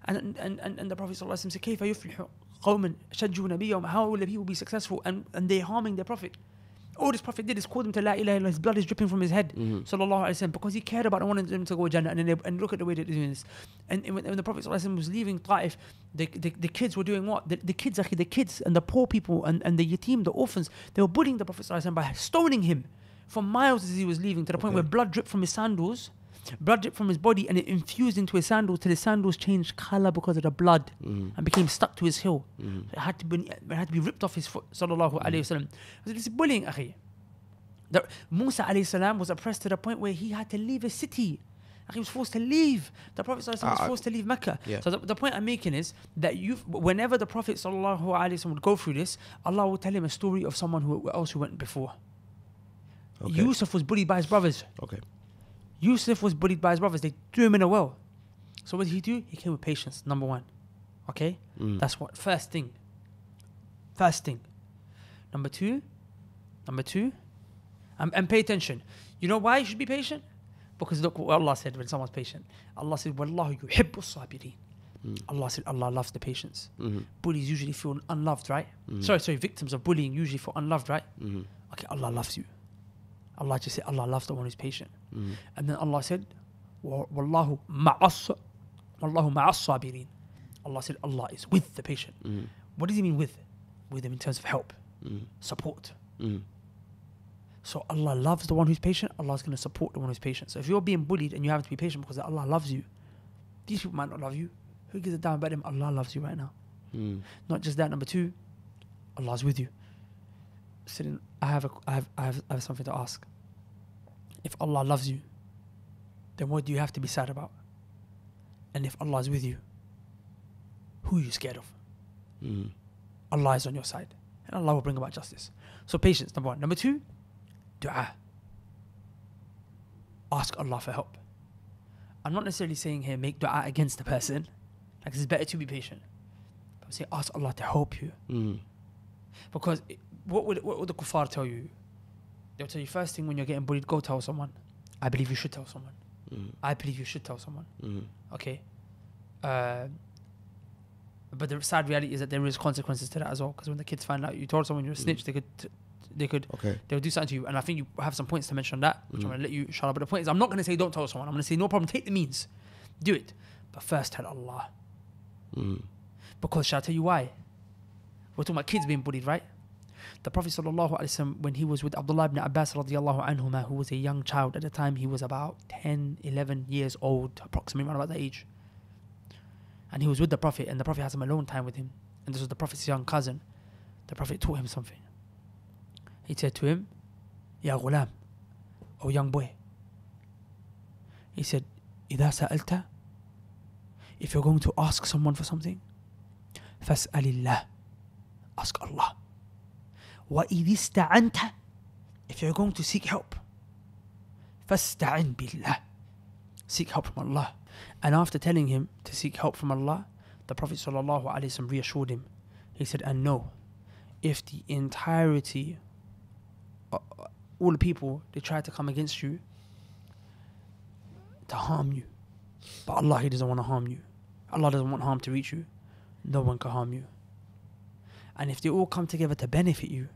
And the Prophet ﷺ said, كيف يفلح قوم شجوا نبيهم, how will the people be successful? And they're harming their Prophet. All this Prophet did is call them to La ilaha illallah. His blood is dripping from his head, sallallahu alaihi wasallam, because he cared about wanting them to go Jannah. And look at the way they're doing this. And when the Prophet sallallahu alaihi wasallam was leaving Ta'if, the kids were doing what? The kids and the poor people and the yatim, the orphans, they were bullying the Prophet sallallahu alaihi wasallam by stoning him for miles as he was leaving, to the point where blood dripped from his sandals, blood dripped from his body, and it infused into his sandals till his sandals changed color because of the blood and became stuck to his heel. So it had to be ripped off his foot, sallallahu alaihi wasallam. This is bullying, akhi. Musa alayhi salam was oppressed to the point where he had to leave his city. He was forced to leave. The Prophet was forced to leave Mecca. Yeah. So the point I'm making is that whenever the Prophet sallallahu alaihi wasallam would go through this, Allah will tell him a story of someone who went before. Okay. Yusuf was bullied by his brothers. Okay. Yusuf was bullied by his brothers. They threw him in a well. So what did he do? He came with patience, number one. Okay? That's what, first thing. Number two, and pay attention. You know why you should be patient? Because look what Allah said when someone's patient. Allah said, Wallahu yuhibbu sabirin. Allah said, Allah loves the patience. Bullies usually feel unloved, right? Sorry, victims of bullying usually feel unloved, right? Okay, Allah loves you. Allah just said, Allah loves the one who's patient. And then Allah said, Wallahu ma'as sabirin. Allah said, Allah is with the patient. What does he mean with? With them in terms of help, support. So Allah loves the one who's patient. Allah's going to support the one who's patient. So if you're being bullied and you have to be patient because Allah loves you, these people might not love you. Who gives a damn about them? Allah loves you right now. Not just that. Number two, Allah's with you. Sitting, I have something to ask. If Allah loves you, then what do you have to be sad about? And if Allah is with you, who are you scared of? Allah is on your side, and Allah will bring about justice. So patience, number one. Number two, dua. Ask Allah for help. I'm not necessarily saying here make dua against the person. Like it's better to be patient. But I'm saying ask Allah to help you. Because what would the kuffar tell you? They'll tell you first thing when you're getting bullied, go tell someone. I believe you should tell someone. I believe you should tell someone. Okay. But the sad reality is that there is consequences to that as well. Because when the kids find out you told someone you're a snitch, they'll do something to you. And I think you have some points to mention on that, which I'm going to let you inshallah. But the point is, I'm not going to say don't tell someone. I'm going to say no problem, take the means. Do it. But first tell Allah. Because shall I tell you why? We're talking about kids being bullied, right? The Prophet sallallahu alaihi wasallam, when he was with Abdullah ibn Abbas radiallahu anhuma, who was a young child at the time, he was about 10, 11 years old, approximately around about that age. And he was with the Prophet, and the Prophet had some alone time with him. And this was the Prophet's young cousin. The Prophet taught him something. He said to him, Ya ghulam, O young boy. He said, إذا سألت, if you're going to ask someone for something, فاسأل الله, ask Allah. وإذا استعنت, if you're going to seek help, فاستعن بالله, seek help from Allah. And after telling him to seek help from Allah, the Prophet sallallahu alaihi wasallam reassured him. He said, and no, if the entirety, all the people, they try to come against you to harm you, but Allah, He doesn't want to harm you. Allah doesn't want harm to reach you. No one can harm you. And if they all come together to benefit you,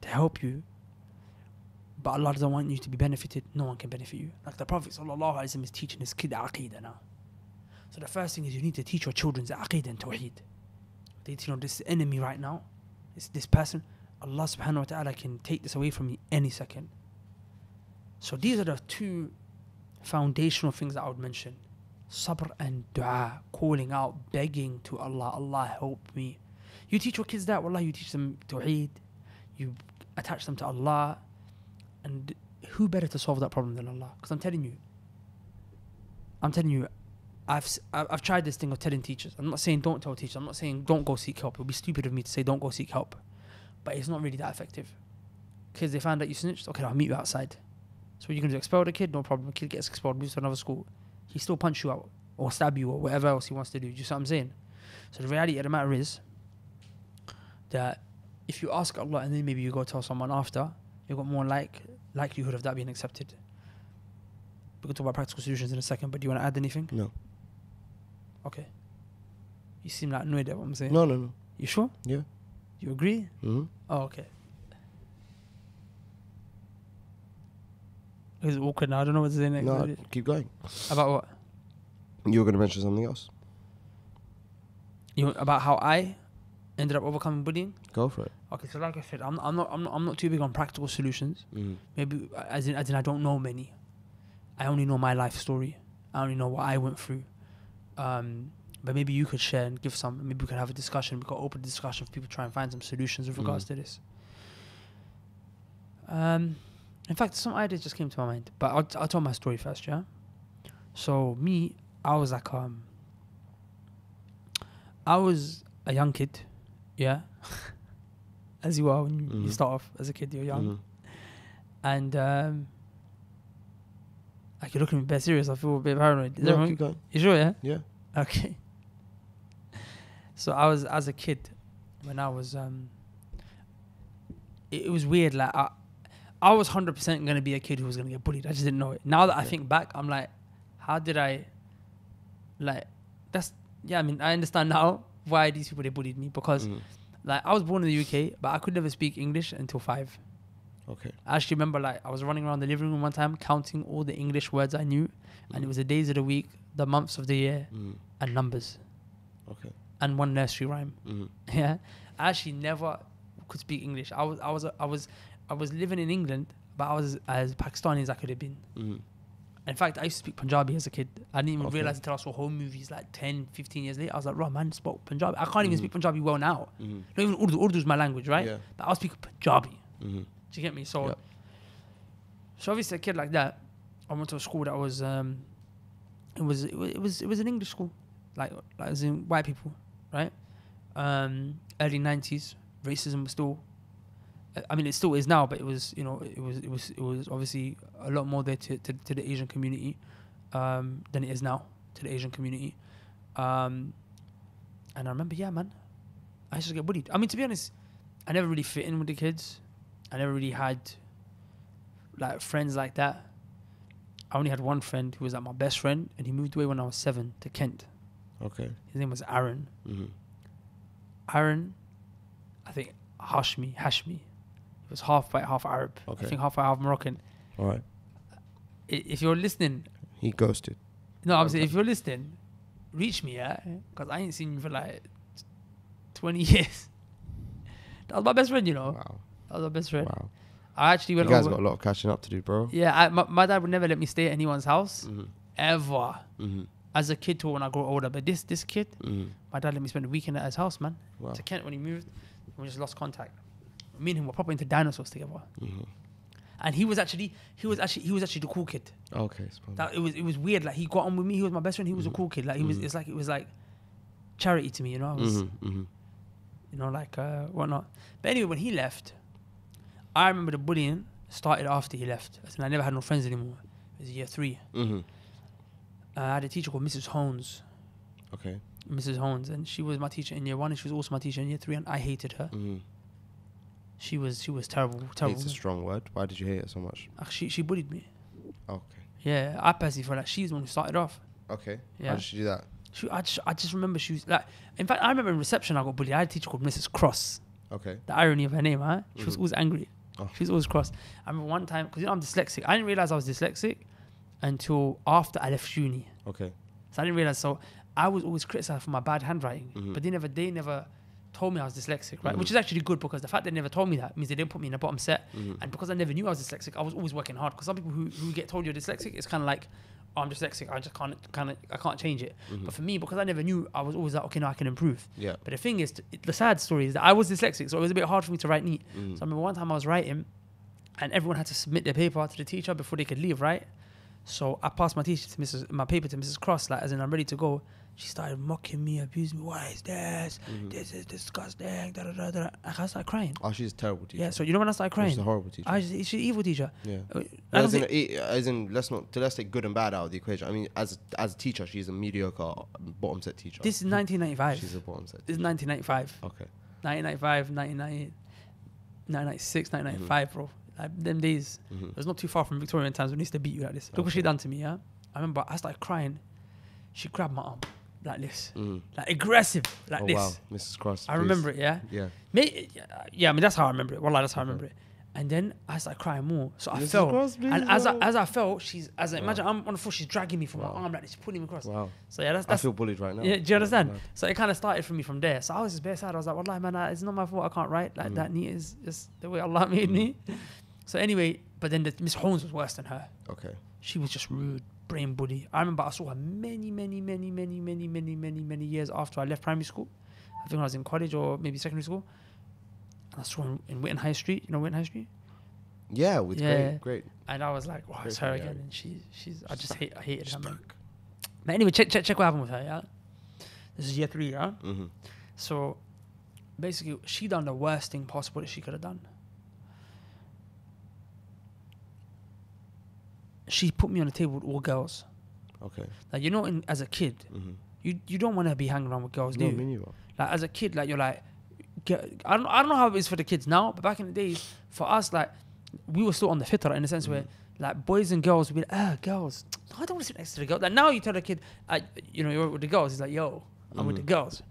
to help you, but Allah doesn't want you to be benefited, no one can benefit you. Like the Prophet sallallahu alaihi wasallam is teaching his kid aqidah now. So the first thing is you need to teach your children the aqidah and tawheed. This enemy right now, this person, Allah subhanahu wa ta'ala can take this away from me any second. So these are the two foundational things that I would mention. Sabr and dua, calling out, begging to Allah, Allah help me. You teach your kids that, wallah, you teach them tawheed, you attach them to Allah, and who better to solve that problem than Allah? Because I'm telling you, I've tried this thing of telling teachers. I'm not saying don't tell teachers. I'm not saying don't go seek help. It would be stupid of me to say don't go seek help. But it's not really that effective. Kids, they found out you snitched. Okay, I'll meet you outside. So what are you going to do? Expel the kid? No problem. The kid gets expelled, moves to another school. He still punch you out or stab you or whatever else he wants to do. Do you see what I'm saying? So the reality of the matter is that if you ask Allah and then maybe you go tell someone after, you've got more likelihood of that being accepted. We can talk about practical solutions in a second, but do you want to add anything? No. Okay. You seem like annoyed at what I'm saying. No. You sure? Yeah. You agree? Mm-hmm. Oh, okay. It's awkward now. I don't know what to say next. No, keep going. About what? You were going to mention something else. About how I ended up overcoming bullying. Go for it. Okay, so like I said, I'm not too big on practical solutions. Mm-hmm. Maybe as in I don't know many. I only know my life story. I only know what I went through. But maybe you could share and give some. Maybe we could have a discussion. We could open a discussion for people to try and find some solutions with regards to this. In fact, some ideas just came to my mind. But I'll tell my story first, yeah? So me, I was like, I was a young kid, yeah? As you are when you start off as a kid, you're young. And like, you're looking at me bit serious. I feel a bit paranoid. Is that wrong? Keep going. You sure, yeah? Yeah. Okay. So I was, as a kid, when I was, it was weird. Like, I was 100% going to be a kid who was going to get bullied. I just didn't know it. Now that I think back, I'm like, how did I, like, I mean, I understand now why these people, they bullied me. Because, like, I was born in the UK, but I could never speak English until 5. Okay. I actually remember, like, I was running around the living room one time, counting all the English words I knew. And it was the days of the week, the months of the year, and numbers. Okay. And one nursery rhyme. Yeah. I actually never could speak English. I was living in England, but I was as Pakistani as I could have been. In fact, I used to speak Punjabi as a kid. I didn't even realize until I saw home movies like 10, 15 years later. I was like, right, man, spoke Punjabi. I can't even speak Punjabi well now. Not even Urdu. Urdu is my language, right? Yeah. But I was speaking Punjabi. Do you get me? So, so obviously a kid like that, I went to a school that was, it was an English school, like as in white people, right? Early 90s, racism was still, I mean, it still is now, but it was, you know, it was obviously a lot more there to the Asian community than it is now to the Asian community. And I remember, yeah, man, I used to get bullied. I mean, to be honest, I never really fit in with the kids. I never really had like friends like that. I only had one friend who was like my best friend, and he moved away when I was 7 to Kent. Okay. His name was Aaron. Aaron, I think Hashmi. He was half white, half Arab. Okay. I think half white, half Moroccan. All right. If you're listening, He ghosted. no, I'm saying if you're listening, reach me, yeah, because I ain't seen you for like 20 years. That was my best friend, you know. Wow. That was my best friend. Wow. I actually went You guys over. got a lot of catching up to do, bro. Yeah, my dad would never let me stay at anyone's house ever. As a kid till when I grow older. But this kid, my dad let me spend a weekend at his house, man. Wow. To Kent when he moved. We just lost contact. Me and him were proper into dinosaurs together. And he was actually the cool kid. Okay. That it was weird. Like, he got on with me. He was my best friend. He was a cool kid. Like, it was like charity to me, you know. I was, you know, like whatnot. But anyway, when he left, I remember the bullying started after he left. I never had no friends anymore. It was year 3. I had a teacher called Mrs. Hones. Okay. Mrs. Hones, and she was my teacher in year 1, and she was also my teacher in year 3, and I hated her. She was terrible. Hate's a strong word. Why did you hate her so much? She bullied me. Okay. Yeah, I personally feel like she's the one who started off. Okay. Yeah. How did she do that? I just remember she was like, in fact, I remember in reception I got bullied. I had a teacher called Mrs. Cross. Okay. The irony of her name, huh? She was always angry. Oh. She was always cross. I remember one time, because, you know, I'm dyslexic. I didn't realize I was dyslexic until after I left uni. Okay. So I didn't realize. So I was always criticized for my bad handwriting, but they never told me I was dyslexic, right? Which is actually good, because the fact they never told me that means they didn't put me in the bottom set. And because I never knew I was dyslexic, I was always working hard. Because some people who get told you're dyslexic, it's kind of like, oh, I'm dyslexic, I just can't change it. But for me, because I never knew, I was always like, okay, no, I can improve. Yeah. But the thing is, the sad story is that I was dyslexic, so it was a bit hard for me to write neat. So I remember one time I was writing, and everyone had to submit their paper to the teacher before they could leave, right? So I passed my my paper to Mrs. Cross, like, as in I'm ready to go. She started mocking me, abusing me. Why is this? This is disgusting. Da, da, da, da. I started crying. Oh, she's a terrible teacher. Yeah, so you know when I started crying? She's a horrible teacher. She's an evil teacher. Yeah. As in, let's take good and bad out of the equation. I mean, as a teacher, she's a mediocre bottom set teacher. This is 1995. She's a bottom set. This is 1995. Okay. 1995, 1998, 1996, 1995, bro. Like, them days. It was not too far from Victorian times when they used to beat you like this. Look what she done to me, yeah? I remember I started crying. She grabbed my arm. like this, like aggressive, like this. Wow, Mrs. Cross. I remember it, yeah. Yeah. Yeah, I mean that's how I remember it. Wallah, that's how I remember it. And then I started crying more, so I Mrs. fell. Cross, please, and no. as I fell, imagine I'm on the floor, she's dragging me from my arm like this, pulling me across. Wow. So yeah, that's I feel bullied right now. yeah. Do you understand? Mad. So it kind of started for me from there. So I was just bare sad. I was like, wallahi man, it's not my fault. I can't write like that. Neat is just the way Allah made me. So anyway, but then Miss Holmes was worse than her. Okay. She was just rude, brain bully. I remember I saw her many years after I left primary school. I think I was in college or maybe secondary school. I saw her in Witten High Street. You know Witten High Street? Yeah, with great. And I was like, wow, it's her again. And I hated her, man. Back. But anyway, check what happened with her, yeah? This is year 3, yeah? So basically, she done the worst thing possible that she could have done. She put me on a table with all girls. Okay. Like, as a kid, you don't want to be hanging around with girls, do you? Me neither. Like, as a kid, like, you're like, I don't know how it is for the kids now, but back in the days, for us, like, we were still on the fitrah in the sense where, like, boys and girls would be like, girls, I don't want to sit next to the girl. Like, now you tell the kid, you're with the girls, he's like, yo, I'm with the girls.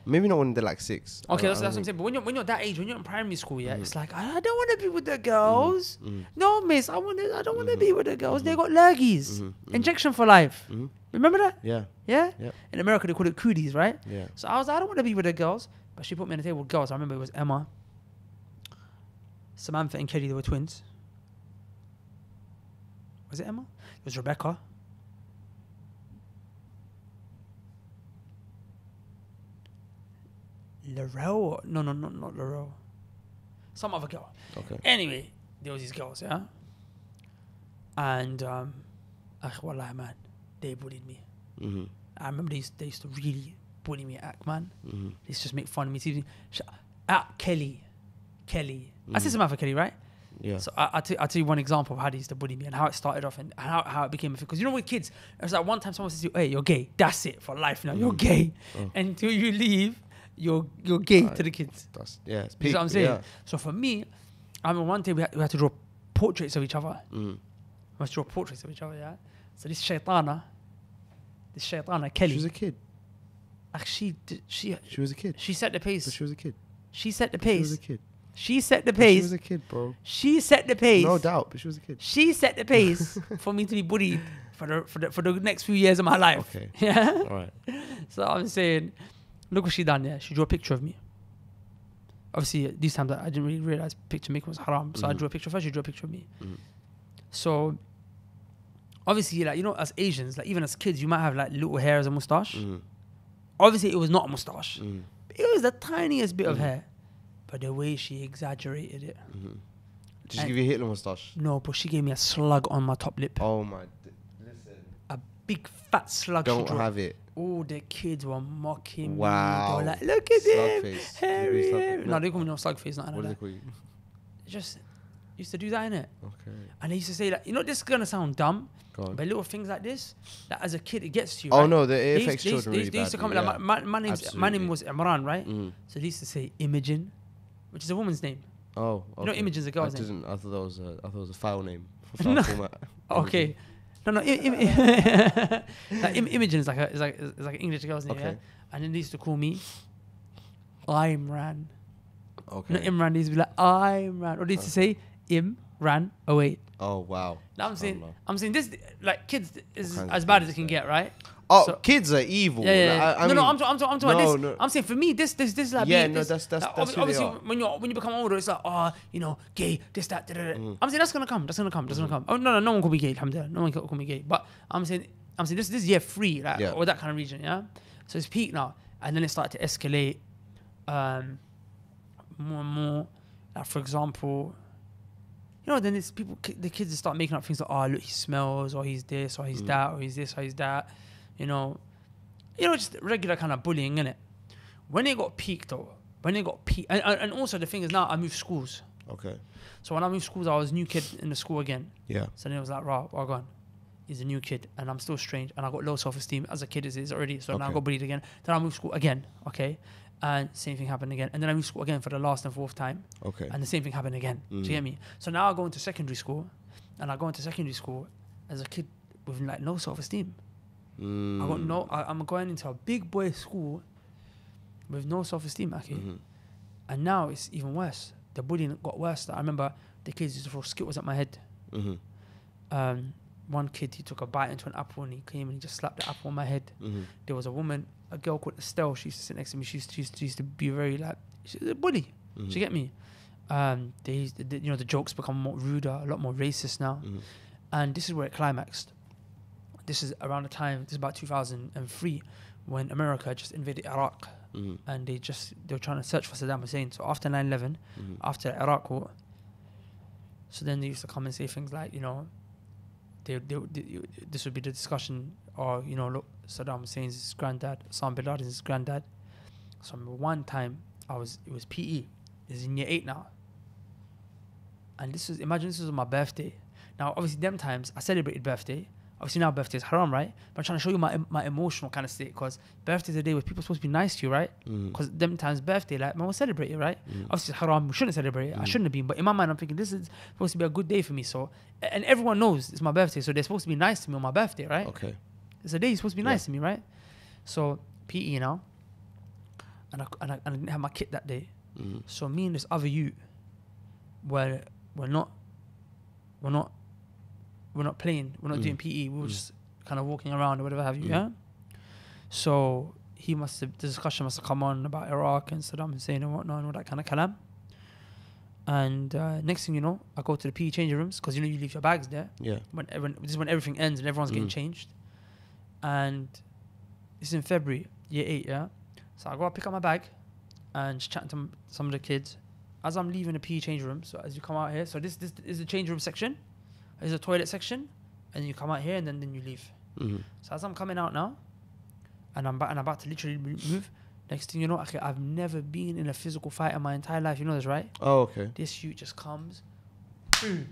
Maybe not when they're like 6. Okay, that's what I'm saying. But when you're that age, when you're in primary school, yeah, it's like, I don't want to be with the girls. No, miss, I don't want to be with the girls. They got lurgies. Injection for life. Remember that? Yeah. Yeah? Yep. In America, they call it cooties, right? Yeah. So I was like, I don't want to be with the girls. But she put me on the table with girls. I remember it was Emma, Samantha and Kelly. They were twins. Was it Emma? It was Rebecca. Laurel? No, not Laurel. Some other girl. Okay. Anyway, there was these girls, yeah? And, wallahi, man, they bullied me. I remember they used to really bully me at man. They used to just make fun of me. Kelly. I said Samantha Kelly, right? Yeah. So I'll tell you one example of how they used to bully me and how it started off and how it became a thing. Because with kids, it was like one time someone says to you, hey, you're gay. That's it for life now. You're gay. Until you leave, you're gay to the kids. It's peak. You know what I'm saying? Yeah. So for me, I mean, one day we had to draw portraits of each other. We had to draw portraits of each other, yeah? So this shaitana, Kelly. She was a kid. She was a kid. She set the pace. But she was a kid. She set the pace. She was a kid. She set the pace. She was a kid, bro. She set the pace. No doubt, but she was a kid. She set the pace for me to be bullied for the next few years of my life. Okay. Yeah. All right. So I'm saying, look what she done. Yeah, she drew a picture of me. Obviously, these times I didn't really realize picture making was haram. So I drew a picture first. She drew a picture of me. So obviously, like, as Asians, like even as kids, you might have like little hair as a mustache. Obviously, it was not a mustache. It was the tiniest bit of hair. But the way she exaggerated it. Did she give you a Hitler mustache? No, but she gave me a slug on my top lip. Oh my. Listen. A big fat slug. Don't have it. All the kids were mocking me. Wow. They were like, look at him. Face. Hairy. No, they call me no slug face. Not What do like they that. call you? Just used to do that, innit? Okay. And they used to say that, this is going to sound dumb. Go on. But little things like this, that as a kid, it gets to you. Oh right? no, it affects children really They used to come badly, like, my name was Imran, right? So they used to say Imogen, which is a woman's name. Oh, okay. You know Imogen's a girl's name. I thought that was a file name. File format. Okay. No. Like, Imogen is like an English girl's name, yeah? And then they used to call me Imran. Okay. Not Imran, they used to be like Imran. Or they used to say Imran 08. Oh wow. Now I'm saying this, like, kids is as bad as it can get, right? Oh, So- kids are evil. Yeah. Like, I'm talking about this. no. I'm saying for me, this is like, Yeah, being, no, this, that's like, who they obviously are. when you become older, it's like, gay, this, that, da, da, da. I'm saying that's gonna come. Oh no one call me gay, alhamdulillah. No one call me gay. But I'm saying this is year 3, like, or that kind of region, yeah. So it's peak now, and then it started to escalate, more and more. Like, for example, then it's the kids start making up things like, oh look, he smells, or he's this, or he's that, or he's this, or he's that. Just regular kind of bullying, innit? When it got peaked, and also the thing is now I moved schools. Okay. So when I moved schools, I was a new kid in the school again. Yeah. So then it was like, right, well gone. He's a new kid, and I'm still strange, and I got low self-esteem as a kid as is already. So now I got bullied again. Then I moved school again, okay, and same thing happened again. And then I moved school again for the last and 4th time. Okay. And the same thing happened again. Do you get me? So now I go into secondary school, and I go into secondary school as a kid with like low self-esteem. I'm going into a big boy school with no self-esteem, and now it's even worse. The bullying got worse. I remember the kids used to throw skittles at my head. One kid, he took a bite into an apple and he came and he just slapped the apple on my head. There was a girl called Estelle. She used to sit next to me. She used to be very like, she's a bully. Do you get me? The jokes become more ruder, a lot more racist now. And this is where it climaxed. This is around the time, this is about 2003, when America just invaded Iraq. And they were trying to search for Saddam Hussein. So after 9/11, after the Iraq war, so then they used to come and say things like, this would be the discussion, or look, Saddam Hussein's his granddad, Osama bin Laden's his granddad. So I remember one time it was PE. It's in year 8 now, and imagine this was on my birthday. Now obviously them times I celebrated birthday. Obviously now birthday is haram, right? But I'm trying to show you my emotional kind of state, because birthday is a day where people are supposed to be nice to you, right? Because them times birthday, like, man, we'll celebrate it, right? Obviously it's haram, we shouldn't celebrate it. I shouldn't have been, but in my mind I'm thinking this is supposed to be a good day for me. So, and everyone knows it's my birthday, so they're supposed to be nice to me on my birthday, right? Okay. It's a day you're supposed to be nice to me, right? So PE now, and I didn't have my kit that day. So me and this other youth we're not playing, we're not doing PE, we were just kind of walking around or whatever have you, yeah? So the discussion must have come on about Iraq and Saddam Hussein and whatnot and all that kind of kalam. And next thing you know, I go to the PE changing rooms, because you leave your bags there. Yeah. This is when everything ends and everyone's getting changed. And this is in February, year 8, yeah? So I go up, pick up my bag, and just chatting to some of the kids. As I'm leaving the PE change room, so as you come out here, so this is the change room section. There's a toilet section, and you come out here, and then you leave. So as I'm coming out now, and I'm about to literally move, next thing you know, I've never been in a physical fight in my entire life. You know this, right? Oh, okay. This youth just comes, boom,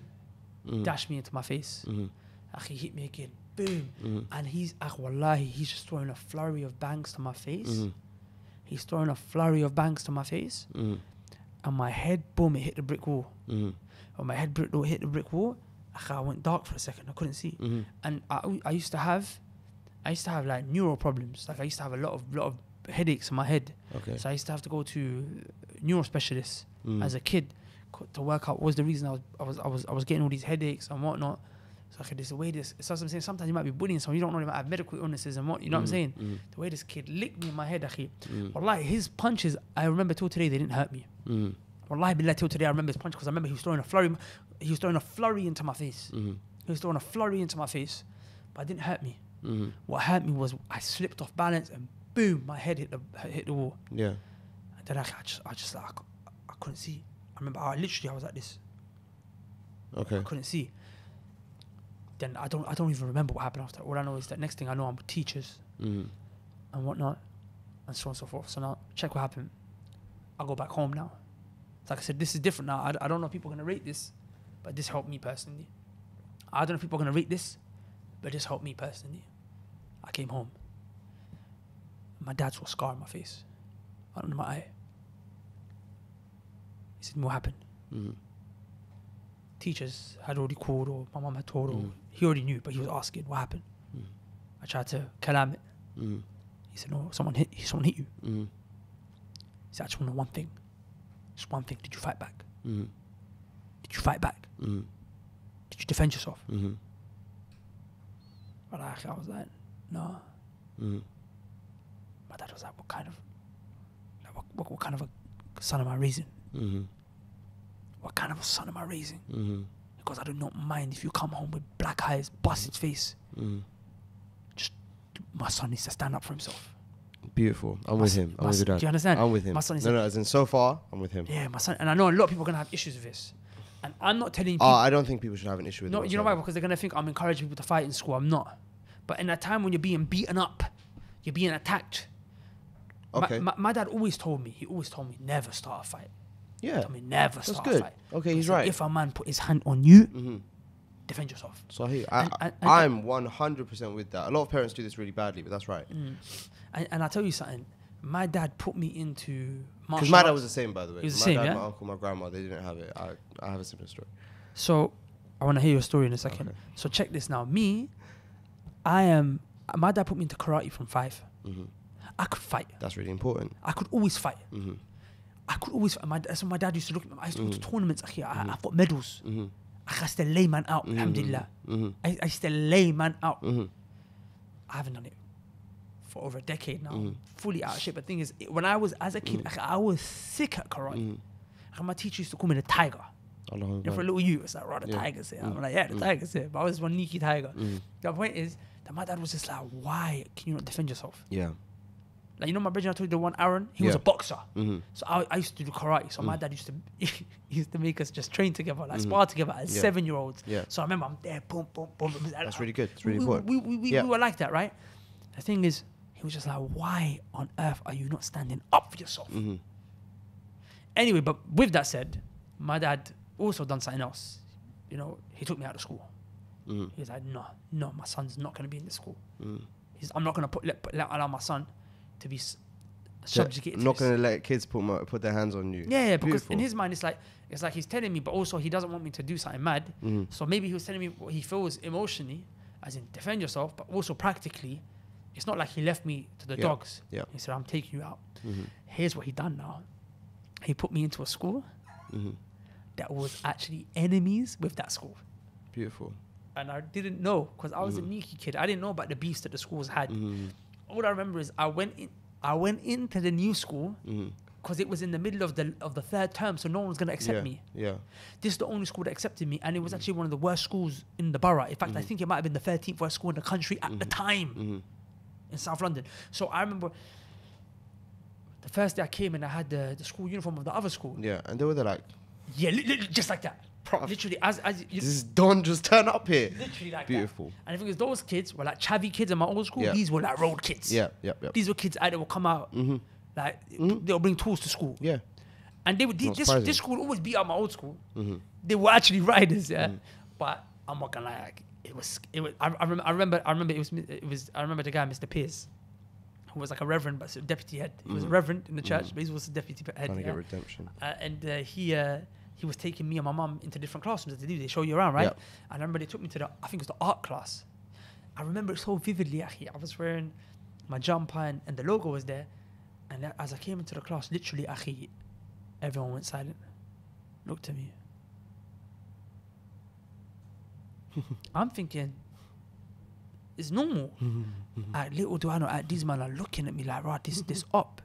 dash me into my face. He hit me again, boom. And he's just throwing a flurry of bangs to my face. He's throwing a flurry of bangs to my face. And my head, boom, it hit the brick wall. When my head hit the brick wall, I went dark for a second. I couldn't see. And I used to have like neural problems. Like I used to have a lot of headaches in my head. Okay. So I used to have to go to neuro specialists as a kid to work out what was the reason I was getting all these headaches and whatnot. So okay, there's the way this. So I'm saying sometimes you might be bullying someone, you don't know, you might have medical illnesses and what, you know what I'm saying? The way this kid licked me in my head, akhi. Wallahi, his punches, I remember till today, they didn't hurt me. Wallahi billah, till today I remember his punch, because I remember he was throwing a flurry into my face. He was throwing a flurry into my face, but it didn't hurt me. What hurt me was I slipped off balance and boom, my head hit the wall. Yeah. And then I couldn't see. I remember I was like this. Okay. I couldn't see. Then I don't even remember what happened after. All I know is that next thing I know, I'm with teachers and whatnot, and so on and so forth. So now check what happened. I go back home now. Like I said, this is different now. I don't know if people are going to rate this, but this helped me personally. I don't know if people are going to rate this, but this helped me personally. I came home. My dad saw a scar on my face, under my eye. He said, what happened? Teachers had already called, or my mum had told, or he already knew, but he was asking, what happened? I tried to kalam it. He said, no, someone hit you. He said, I just want to know one thing. Just one thing. Did you fight back? Did you fight back? Did you defend yourself? But I was like, no. My dad was like, what kind of a son am I raising? What kind of a son am I raising? Because I do not mind if you come home with black eyes, busted face. Just, my son needs to stand up for himself. Beautiful. I'm with him. I'm with your dad. Do you understand? I'm with him. My son is as in so far, I'm with him. Yeah, my son. And I know a lot of people are going to have issues with this. And I'm not telling people. I don't think people should have an issue with it. No, you know why? Because they're going to think I'm encouraging people to fight in school. I'm not. But in a time when you're being beaten up, you're being attacked. Okay. My dad always told me, never start a fight. Yeah. He told me never start a fight. Okay, he's right. If a man put his hand on you, defend yourself. So I'm 100% with that. A lot of parents do this really badly, but that's right. And I'll tell you something. My dad put me into martial arts. Because my dad was the same, by the way. He was the same, my dad, yeah? my uncle, my grandma, they didn't have it. I have a similar story. So I want to hear your story in a second. Okay. So check this now. Me, I am my dad put me into karate from 5. I could fight. That's really important. I could always fight. I could always fight. That's when my dad used to look at me. I used to go to tournaments. I've got medals. I used to lay man out, alhamdulillah. I used to lay man out. I haven't done it for over a decade now. Fully out of shape. But the thing is, when I was, as a kid, I was sick at karate. My teacher used to call me the tiger. You know, for a little you, it's like, right, the tiger's here. I'm like, yeah, the tiger's here. But I was one sneaky tiger. The point is that my dad was just like, why can you not defend yourself? Yeah. Like, you know my brother I told you, the one Aaron, he was a boxer. So I used to do karate. So my dad used to make us just train together, like spar together as 7-year-olds. So I remember I'm there, boom, boom, boom. That's really good. It's really important. We were like that, right? The thing is, he was just like, why on earth are you not standing up for yourself? Anyway, but with that said, my dad also done something else. You know, he took me out of school. He was like, no, my son's not going to be in this school. I'm not going to allow my son to be subjugated. I'm not going to let kids put their hands on you. Yeah, because in his mind, it's like he's telling me, but also he doesn't want me to do something mad. So maybe he was telling me what he feels emotionally, as in defend yourself, but also practically, it's not like he left me to the dogs. He said, I'm taking you out. Here's what he done now. He put me into a school that was actually enemies with that school. Beautiful. And I didn't know, because I was a sneaky kid. I didn't know about the beefs that the schools had. All I remember is I went into the new school because it was in the middle of the third term, so no one was going to accept me. This is the only school that accepted me, and it was actually one of the worst schools in the borough. In fact, I think it might have been the 13th worst school in the country at the time in South London. So I remember the first day I came and I had the school uniform of the other school. Yeah, and they were there like... Yeah, just like that. Literally, as this is Don just turn up here. Literally like beautiful. That. And I think those kids were like chavvy kids in my old school. These were like road kids. These were kids that would come out like they'll bring tools to school. And they would this school would always beat out my old school. They were actually riders, but I'm not gonna lie, like, it was. I remember the guy, Mr. Pierce, who was like a reverend but a deputy head. He was a reverend in the church, but he was a deputy head. Trying to get redemption. And he was taking me and my mum into different classrooms. They show you around, right? I remember they took me to I think it was the art class. I remember it so vividly, akhi. I was wearing my jumper and the logo was there. And as I came into the class, literally, akhi, everyone went silent. Looked at me. I'm thinking, it's normal. Little do I know, these men are looking at me like, right, this up.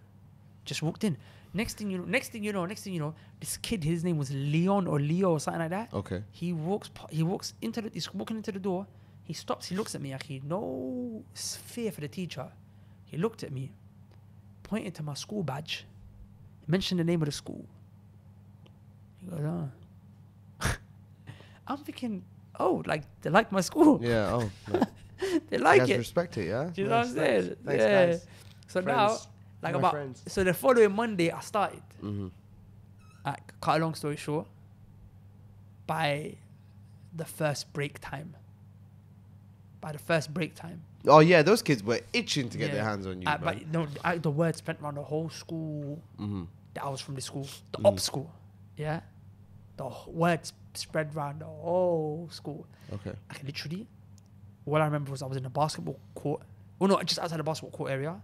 Just walked in. Next thing you know, this kid, his name was Leon or Leo or something like that. Okay. He's walking into the door. He stops. He looks at me. Actually, no fear for the teacher. He looked at me, pointed to my school badge, mentioned the name of the school. He goes, oh. I'm thinking, oh, like they like my school. Yeah. Oh. No. They like you guys it. Respect it, yeah. Do you know what I'm saying? Thanks, guys. So Friends. now, so the following Monday I started. Cut a long story short, by the first break time. Oh yeah, those kids were itching to get their hands on you. But no, the word spread around the whole school that I was from the school, the up school. Yeah, the word spread around the whole school. Okay. Literally, what I remember was I was in a basketball court. Well, no, just outside the basketball court area,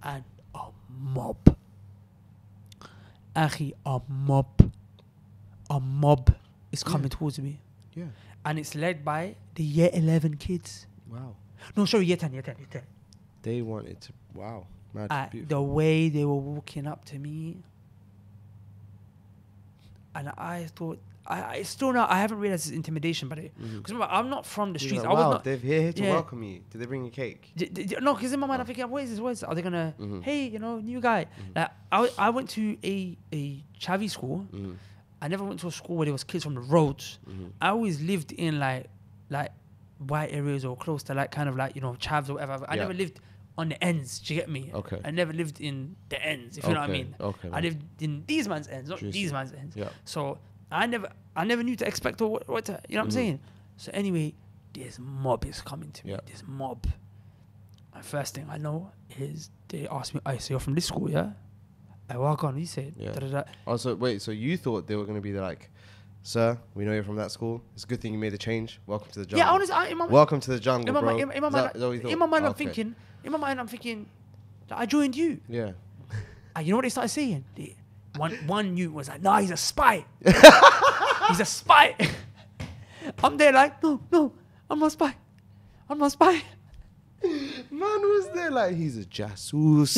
and a mob. Akhi, a mob is coming towards me. Yeah. And it's led by the year 11 kids. Wow. No, sorry, year 10. They wanted to, wow. Mad, the way they were walking up to me. And I thought, I still not, I haven't realized it's intimidation, but because remember, I'm not from the streets. Like, wow, they're here to welcome you. Did they bring you cake? No, because in my mind, I'm thinking, what is this? Are they going to, hey, new guy? Like, I went to a Chavi school. I never went to a school where there was kids from the roads. I always lived in like white areas or close to like kind of like, chavs or whatever. I never lived on the ends. Do you get me? Okay. I never lived in the ends, if you know what I mean. Okay. I lived in these man's ends, not these man's ends. Yeah. So I never knew to expect or what to, you know what I'm saying? So anyway, this mob is coming to me. This mob. And first thing I know is they asked me, so you're from this school, yeah? I walk on, he said. Yeah. Also, wait, so you thought they were going to be like Sir, we know you're from that school. It's a good thing you made the change. Welcome to the jungle. Yeah, honestly, welcome to the jungle, bro. In my mind, I'm thinking, that I joined you. Yeah. And you know what they started saying? One youth was like, nah, he's a spy. He's a spy. I'm there like, no, I'm not a spy. I'm not a spy. Man was there like, he's a jasus.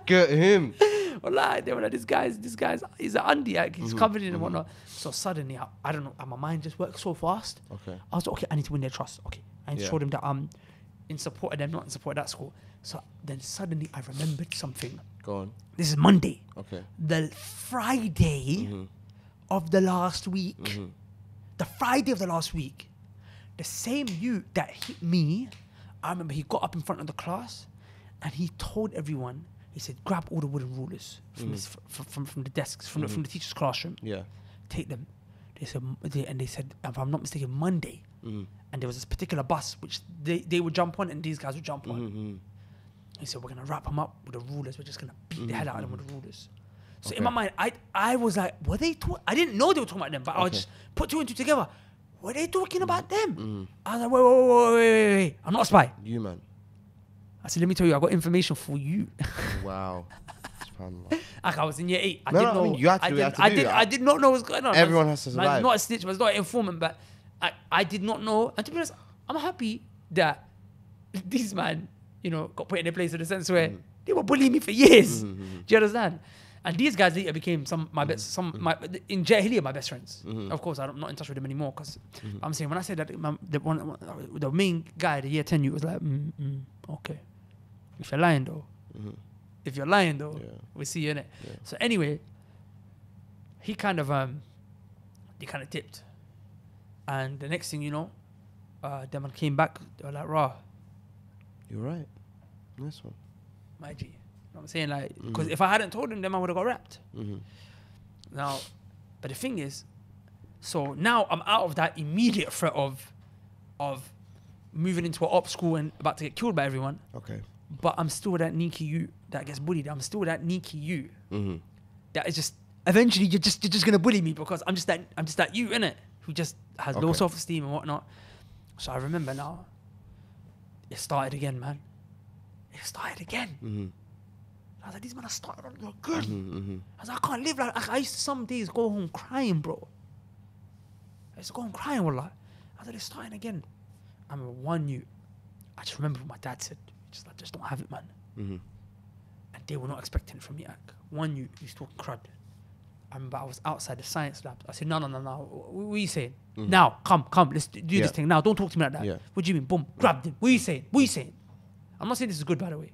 Get him. Well, they were like, this guy's, he's an undie. He's covered in and whatnot. So suddenly, I don't know, my mind just worked so fast. Okay. I was like, okay, I need to win their trust. Okay. I showed them that I'm in support of them, not in support of that school. So then suddenly I remembered something. Go on. This is Monday. Okay. The Friday of the last week. The Friday of the last week. The same youth that hit me, I remember he got up in front of the class and he told everyone, he said, grab all the wooden rulers from the desks, from the teacher's classroom. Yeah. Take them. They said, if I'm not mistaken, Monday. And there was this particular bus which they would jump on and these guys would jump on. He said, we're going to wrap them up with the rulers. We're just going to beat the hell out of them with the rulers. So in my mind, I was like, were they talking? I didn't know they were talking about them, but I was just put two and two together. Were they talking about them? I was like, wait. I'm not a spy. You, man. I said, let me tell you, I got information for you. Wow. Like I was in year 8. I did not know what was going on. Everyone has to survive. I was not a snitch, I was not an informant, but I did not know. And to be honest, I'm happy that these man, got put in a place in the sense where they were bullying me for years. Do you understand? And these guys later became in Jahiliyyah, my best friends. Of course, I'm not in touch with them anymore because I'm saying, when I said that, the main guy, the year 10 youth was like, okay. If you're lying though, we see you in it. Yeah. So anyway, he kind of dipped. And the next thing you know, them man came back, they were like, raw. You're right. Nice one. My G. You know what I'm saying? Like, because if I hadn't told him, then I would have got wrapped. Now, but the thing is, so now I'm out of that immediate threat of moving into an op school and about to get killed by everyone. Okay. But I'm still that sneaky you that gets bullied. I'm still that sneaky you that is just eventually you're just gonna bully me because I'm just that you, innit? Who just has low self-esteem and whatnot. So I remember now. It started again, man. It started again. I was like, these men are starting on good. I was like, I can't live like I used to some days go home crying, bro. I used to go home crying, wallah. I was like, it's starting again. I remember one you. I just remember what my dad said. I just don't have it, man. And they were not expecting it from me. One you was talking crud. I remember I was outside the science lab. I said, no. What are you saying? Now, come, let's do this thing now. Don't talk to me like that. Yeah. What do you mean? Boom, grabbed him. What are you saying? I'm not saying this is good, by the way.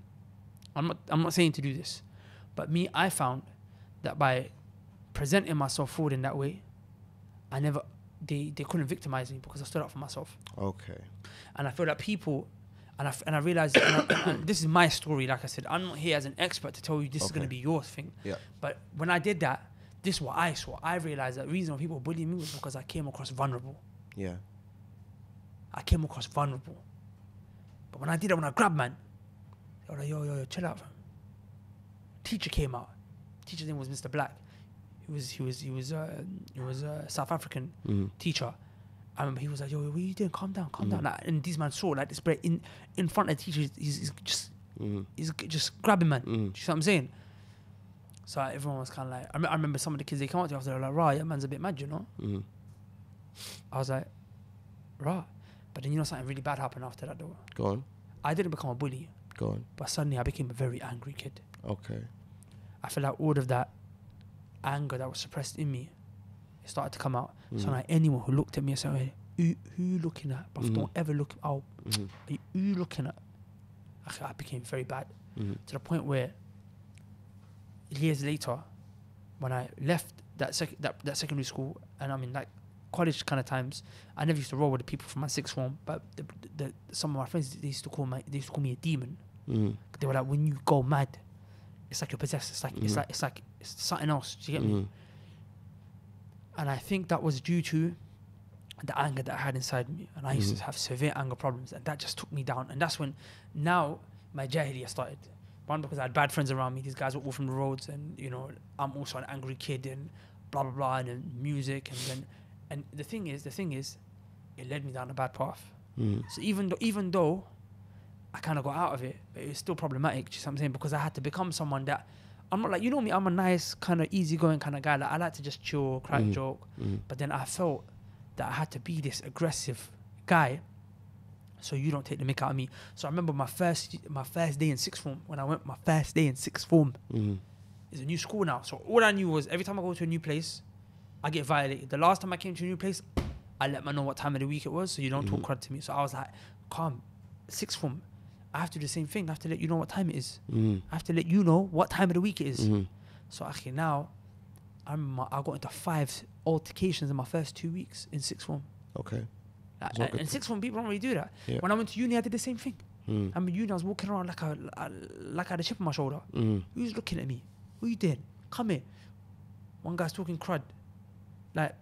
I'm not saying to do this. But I found that by presenting myself forward in that way, they couldn't victimize me because I stood up for myself. Okay. And I feel that people, and I realized, and this is my story, like I said, I'm not here as an expert to tell you this is going to be your thing. Yeah. But when I did that, this is what I saw. I realized that the reason why people bullied me was because I came across vulnerable. Yeah. I came across vulnerable. But when I did that, when I grabbed man, they were like, yo, chill out, fam. Teacher came out. Teacher's name was Mr. Black. He was a South African teacher. I remember he was like, yo, what are you doing? Calm down. Like, and these man saw like this break in front of the teacher. He's just grabbing man. You see what I'm saying? So everyone was kind of like, I remember some of the kids, they come up to me, they were like, rah, yeah, man's a bit mad, you know? I was like, rah. But then something really bad happened after that though. Go on. I didn't become a bully. Go on. But suddenly I became a very angry kid. Okay. I feel like all of that anger that was suppressed in me, it started to come out. So like anyone who looked at me and said, hey, who you looking at? But don't ever look out. Who you looking at? I became very bad. To the point where years later, when I left that secondary school, and I mean like college kind of times, I never used to roll with the people from my sixth form, but some of my friends, they used to call me a demon. They were like, when you go mad, it's like you're possessed. It's like it's something else. Do you get me? And I think that was due to the anger that I had inside me, and I used to have severe anger problems, and that just took me down. And that's when now my jahiliyyah started. One, because I had bad friends around me. These guys were all from the roads, and I'm also an angry kid, and blah blah blah, and then music, and the thing is, it led me down a bad path. So even though I kind of got out of it, but it was still problematic. Do you see what I'm saying? Because I had to become someone that I'm not like, you know me. I'm a nice kind of easygoing kind of guy. Like I like to just chill, crack, joke. But then I felt that I had to be this aggressive guy, so you don't take the mick out of me. So I remember my first day in sixth form, when I went my first day in sixth form. It's a new school now. So all I knew was every time I go to a new place, I get violated. The last time I came to a new place, I let man know what time of the week it was, so you don't talk crud to me. So I was like, calm, sixth form. I have to do the same thing. I have to let you know what time it is. I have to let you know what time of the week it is. So actually now, I got into 5 altercations in my first 2 weeks in sixth form. Okay. And sixth form people don't really do that. Yeah. When I went to uni, I did the same thing. I'm in uni, I was walking around like I had a chip on my shoulder. Who's looking at me? Who you did? Come here. One guy's talking crud. Like,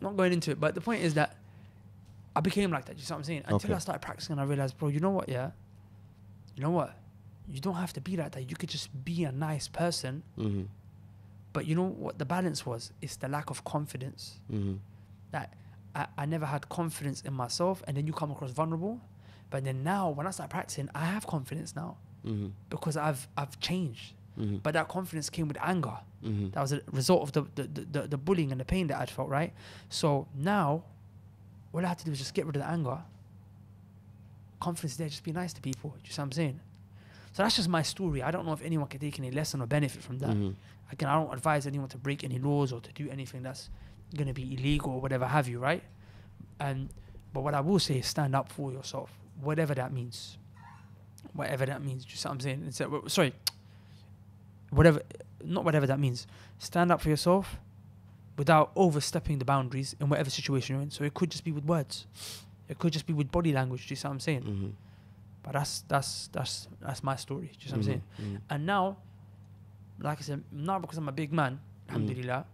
not going into it, but the point is that I became like that. You see what I'm saying? Until I started practicing, and I realized, bro, you know what? Yeah. You know what? You don't have to be like that. You could just be a nice person. But you know what the balance was? It's the lack of confidence. That I never had confidence in myself, and then you come across vulnerable. But then now, when I start practicing, I have confidence now because I've changed. But that confidence came with anger. That was a result of the bullying and the pain that I'd felt, right? So now, all I had to do was just get rid of the anger. Confidence there, just be nice to people. Do you see what I'm saying? So that's just my story. I don't know if anyone can take any lesson or benefit from that. Again, I don't advise anyone to break any laws or to do anything that's going to be illegal or whatever have you, right? But what I will say is stand up for yourself, whatever that means. Whatever that means. Do you see what I'm saying? Whatever that means. Stand up for yourself without overstepping the boundaries in whatever situation you're in. So it could just be with words. It could just be with body language. Do you see what I'm saying? But that's my story. Do you see what I'm saying? And now, like I said, not because I'm a big man, alhamdulillah,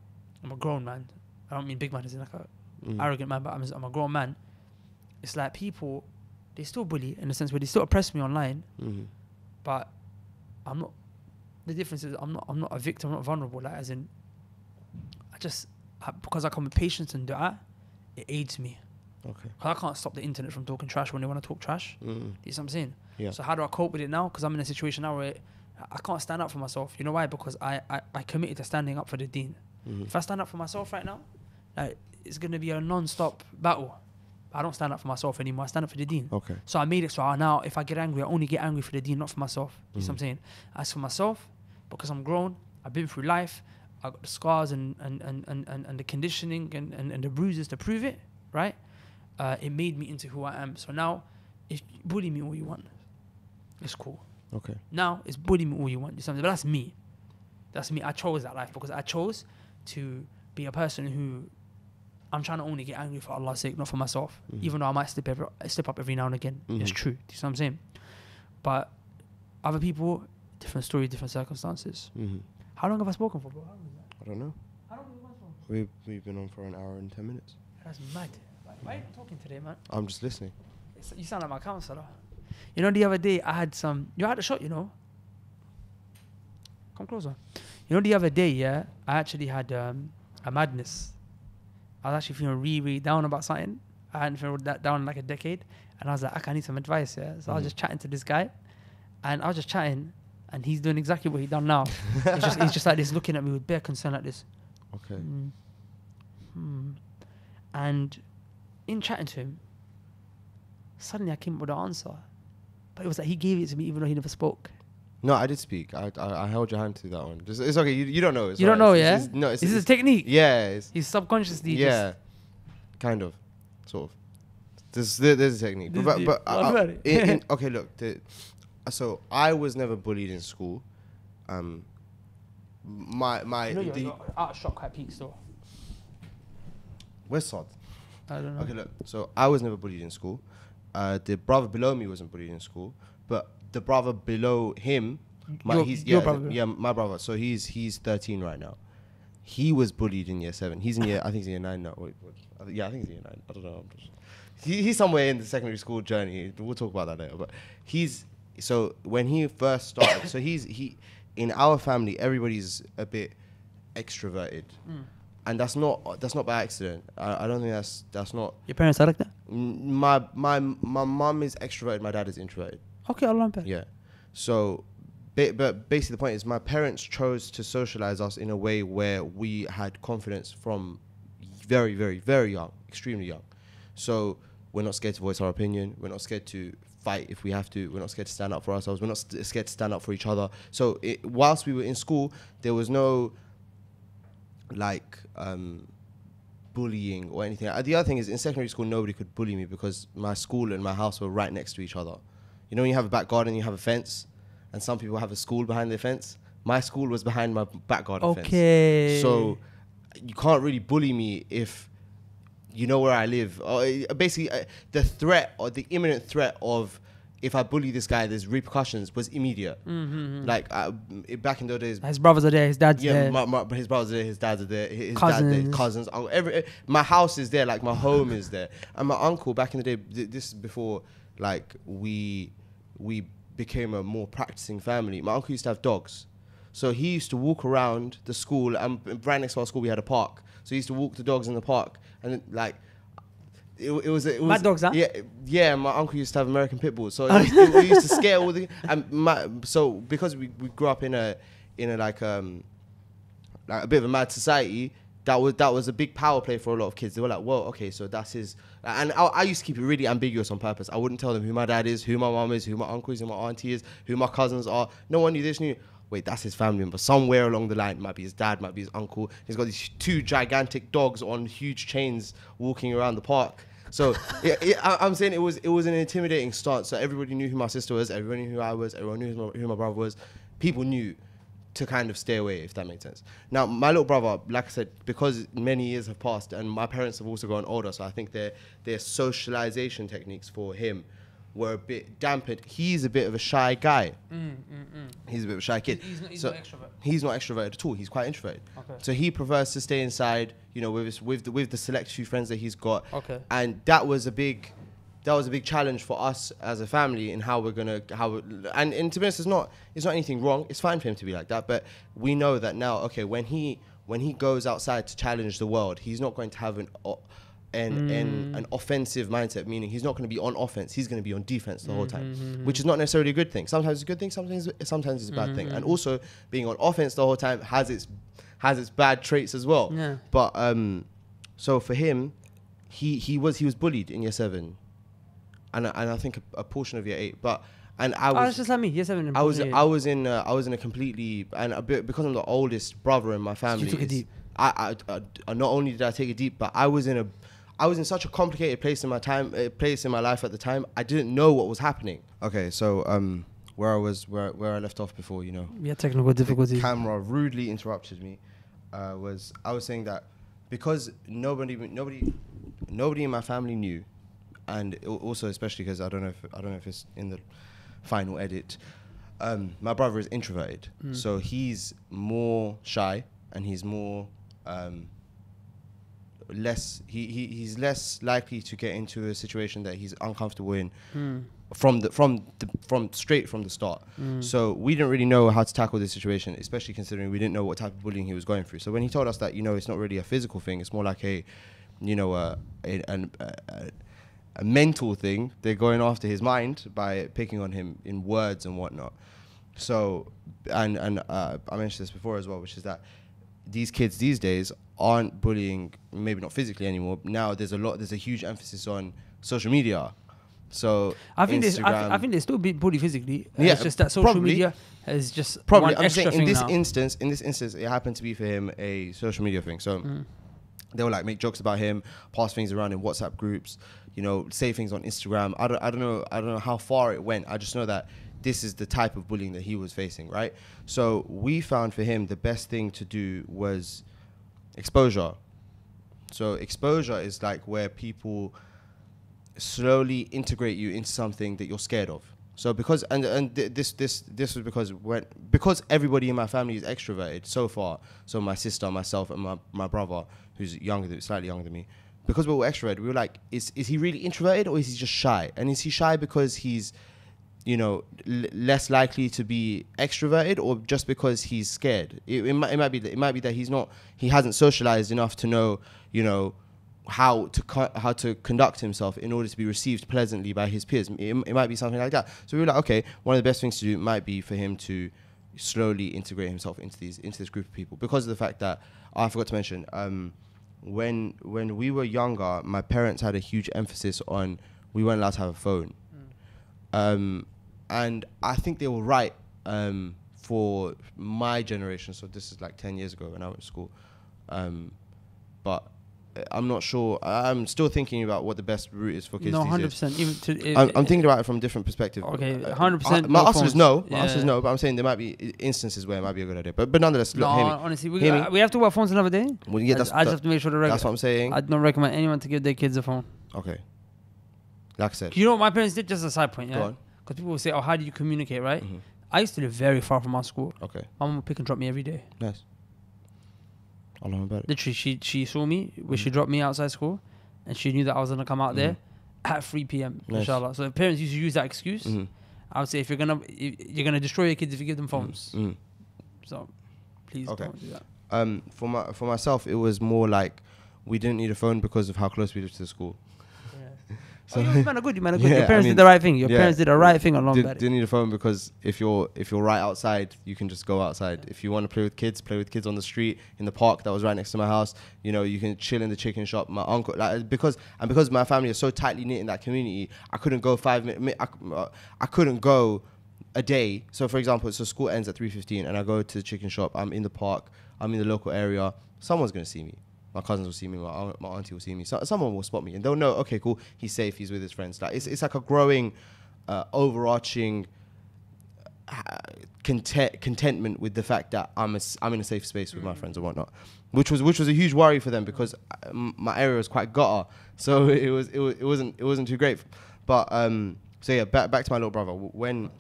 I'm a grown man. I don't mean big man as in like a arrogant man, but I'm a grown man. It's like people, they still bully in the sense where they still oppress me online, but I'm not. The difference is I'm not a victim, I'm not vulnerable. Like as in, because I come with patience and du'a, it aids me. Okay. I can't stop the internet from talking trash when they want to talk trash. You see what I'm saying? Yeah. So how do I cope with it now? Because I'm in a situation now where I can't stand up for myself. You know why? Because I committed to standing up for the deen. If I stand up for myself right now, like, it's going to be a non-stop battle. I don't stand up for myself anymore. I stand up for the deen. Okay. So I made it so now if I get angry, I only get angry for the deen, not for myself. You see what I'm saying? As for myself, because I'm grown, I've been through life, I got the scars and the conditioning and the bruises to prove it, right? It made me into who I am. So now, if you bully me all you want, it's cool. Okay. Now, it's bully me all you want. But that's me. That's me. I chose that life because I chose to be a person who I'm trying to only get angry for Allah's sake, not for myself. Even though I might slip up every now and again. It's true. Do you see what I'm saying? But other people, different story, different circumstances. How long have I spoken for, bro? I don't know. How long have we gone for? We've been on for an hour and 10 minutes. That's mad. Why are you talking today, man? I'm just listening. You sound like my counselor. You know, the other day I had you had a shot, you know. Come closer. You know, the other day, yeah, I actually had a madness. I was actually feeling really, really down about something. I hadn't felt that down in like a decade. And I was like, I need some advice, yeah. So I was just chatting to this guy. And I was just chatting. And he's doing exactly what he done now. he's just like this, looking at me with bare concern like this. Okay. And in chatting to him, suddenly I came up with an answer. But it was like he gave it to me even though he never spoke. No, I did speak. I held your hand to that one. It's okay. You don't know. You don't know, yeah? This is a technique. Yeah. He's subconsciously just... kind of. Sort of. There's a technique. Okay, look. So I was never bullied in school. You're out of shock at peak store. Where's Sod? I don't know. Okay, look. So I was never bullied in school. The brother below me wasn't bullied in school, but the brother below him, my brother. So he's 13 right now. He was bullied in year 7. He's in I think he's in year 9 now. I think he's in year 9. I don't know. He's somewhere in the secondary school journey. We'll talk about that later. But so when he first started, so he in our family, everybody's a bit extroverted. and that's not by accident. I don't think that's not. Your parents are like that? My mum is extroverted. My dad is introverted. Okay, Allah Akbar. Yeah. So, but basically the point is my parents chose to socialize us in a way where we had confidence from very, very, very young, extremely young. So we're not scared to voice our opinion. We're not scared to fight if we have to. We're not scared to stand up for ourselves. We're not scared to stand up for each other. So whilst we were in school, there was no like bullying or anything. The other thing is in secondary school, nobody could bully me because my school and my house were right next to each other. You know, when you have a back garden, you have a fence, and some people have a school behind their fence. My school was behind my back garden fence. So you can't really bully me if you know where I live. Basically, the threat or the imminent threat of if I bully this guy, there's repercussions was immediate. Like back in those days, his brothers are there, his dad's there. His brothers are there, his dad's are there, his cousins. dad there, cousins. My house is there, like my home is there. And my uncle back in the day, this is before like we became a more practicing family. My uncle used to have dogs. So he used to walk around the school, and right next to our school we had a park. So he used to walk the dogs in the park, and like it was Mad dogs, huh? Yeah. My uncle used to have American pit bulls, so it used to scare all the. And so because we grew up in a like a bit of a mad society, that was a big power play for a lot of kids. They were like, well, okay, so that's his. And I used to keep it really ambiguous on purpose. I wouldn't tell them who my dad is, who my mom is, who my uncle is, who my auntie is, who my cousins are. No one knew this, knew. Wait, that's his family member. Somewhere along the line, might be his dad, might be his uncle. He's got these 2 gigantic dogs on huge chains walking around the park. So I'm saying it was an intimidating start. So everybody knew who my sister was, everybody knew who I was, everyone knew who my brother was. People knew to kind of stay away, if that makes sense. Now, my little brother, like I said, because many years have passed and my parents have also gotten older, so I think their socialization techniques for him were a bit dampened. He's a bit of a shy guy. He's a bit of a shy kid. He's not extrovert. He's not extroverted at all. He's quite introverted. Okay. So he prefers to stay inside, you know, with the select few friends that he's got. Okay. And that was a big challenge for us as a family in and to be honest, it's not anything wrong. It's fine for him to be like that, but we know that now. Okay, when he goes outside to challenge the world, he's not going to have an offensive mindset, meaning he's not going to be on offense. He's going to be on defense the whole time, which is not necessarily a good thing. Sometimes it's a good thing. Sometimes it's a bad thing. And also being on offense the whole time has its bad traits as well. Yeah. But so for him, he was bullied in year 7. And I think a portion of year 8, but I was. It's just like me. Year 7. I was in a completely, and a bit, because I'm the oldest brother in my family. You took it deep. I not only did I take it deep, but I was in such a complicated place in my life at the time. I didn't know what was happening. Okay, so where I left off before, you know. Yeah, technical difficulties. The camera rudely interrupted me. I was saying that because nobody in my family knew. And also, especially because I don't know if it's in the final edit. My brother is introverted, so he's more shy and he's more less. He's less likely to get into a situation that he's uncomfortable in straight from the start. So we didn't really know how to tackle this situation, especially considering we didn't know what type of bullying he was going through. So when he told us that, you know, it's not really a physical thing, it's more like a mental thing. They're going after his mind by picking on him in words and whatnot. So, and I mentioned this before as well, which is that these kids these days aren't bullying, maybe not physically anymore. Now there's a huge emphasis on social media. So I think they still bully physically. Yeah, it's just that social media is just probably one extra thing now. In this instance, it happened to be for him a social media thing. So they will like make jokes about him, pass things around in WhatsApp groups, you know, say things on Instagram. I don't know how far it went. I just know that this is the type of bullying that he was facing, right? So we found for him the best thing to do was exposure. So exposure is like where people slowly integrate you into something that you're scared of. So because this was because everybody in my family is extroverted so far. So my sister, myself, and my brother, who's slightly younger than me. Because we were extroverted, we were like, is he really introverted or is he just shy? And is he shy because he's less likely to be extroverted, or just because he's scared? It might be that he hasn't socialized enough to know, how to conduct himself in order to be received pleasantly by his peers. It might be something like that. So we were like, okay, one of the best things to do might be for him to slowly integrate himself into this group of people, because of the fact that I forgot to mention, when we were younger, my parents had a huge emphasis on we weren't allowed to have a phone. And I think they were right for my generation. So this is like 10 years ago when I went to school. But I'm not sure. I'm still thinking about what the best route is for kids. No, 100%. I'm thinking about it from a different perspective. Okay, 100%. My answer is no. My answer is no. But I'm saying there might be instances where it might be a good idea. But nonetheless, look, hear me. Honestly, we have to work phones another day. Well, yeah, I just have to make sure that's what I'm saying. I don't recommend anyone to give their kids a phone. Okay. Like I said. You know what my parents did? Just a side point, yeah? Go on. Because people will say, how do you communicate, right? Mm-hmm. I used to live very far from our school. Okay. My mum would pick and drop me every day. Nice. I'll know about it. Literally, she saw me when she dropped me outside school, and she knew that I was going to come out there at 3 p.m. Nice. Inshallah. So the parents used to use that excuse. I would say, if you're gonna destroy your kids if you give them phones. So please don't do that. For myself, it was more like we didn't need a phone because of how close we lived to the school. So you man are good. Yeah, your parents did the right thing. Your parents did the right thing along that. Didn't need a phone because if you're right outside, you can just go outside. If you want to play with kids on the street, in the park that was right next to my house. You can chill in the chicken shop. My uncle, because my family is so tightly knit in that community, I couldn't go 5 minutes. I couldn't go a day. So for example, so school ends at 3:15, and I go to the chicken shop. I'm in the park. I'm in the local area. Someone's gonna see me. My cousins will see me, my auntie will see me. So someone will spot me, and they'll know, okay, cool, he's safe, he's with his friends. Like it's like a growing, overarching contentment with the fact that I'm in a safe space with my friends and whatnot, which was a huge worry for them because my area was quite gutter, so it wasn't too great. But so yeah, back to my little brother. When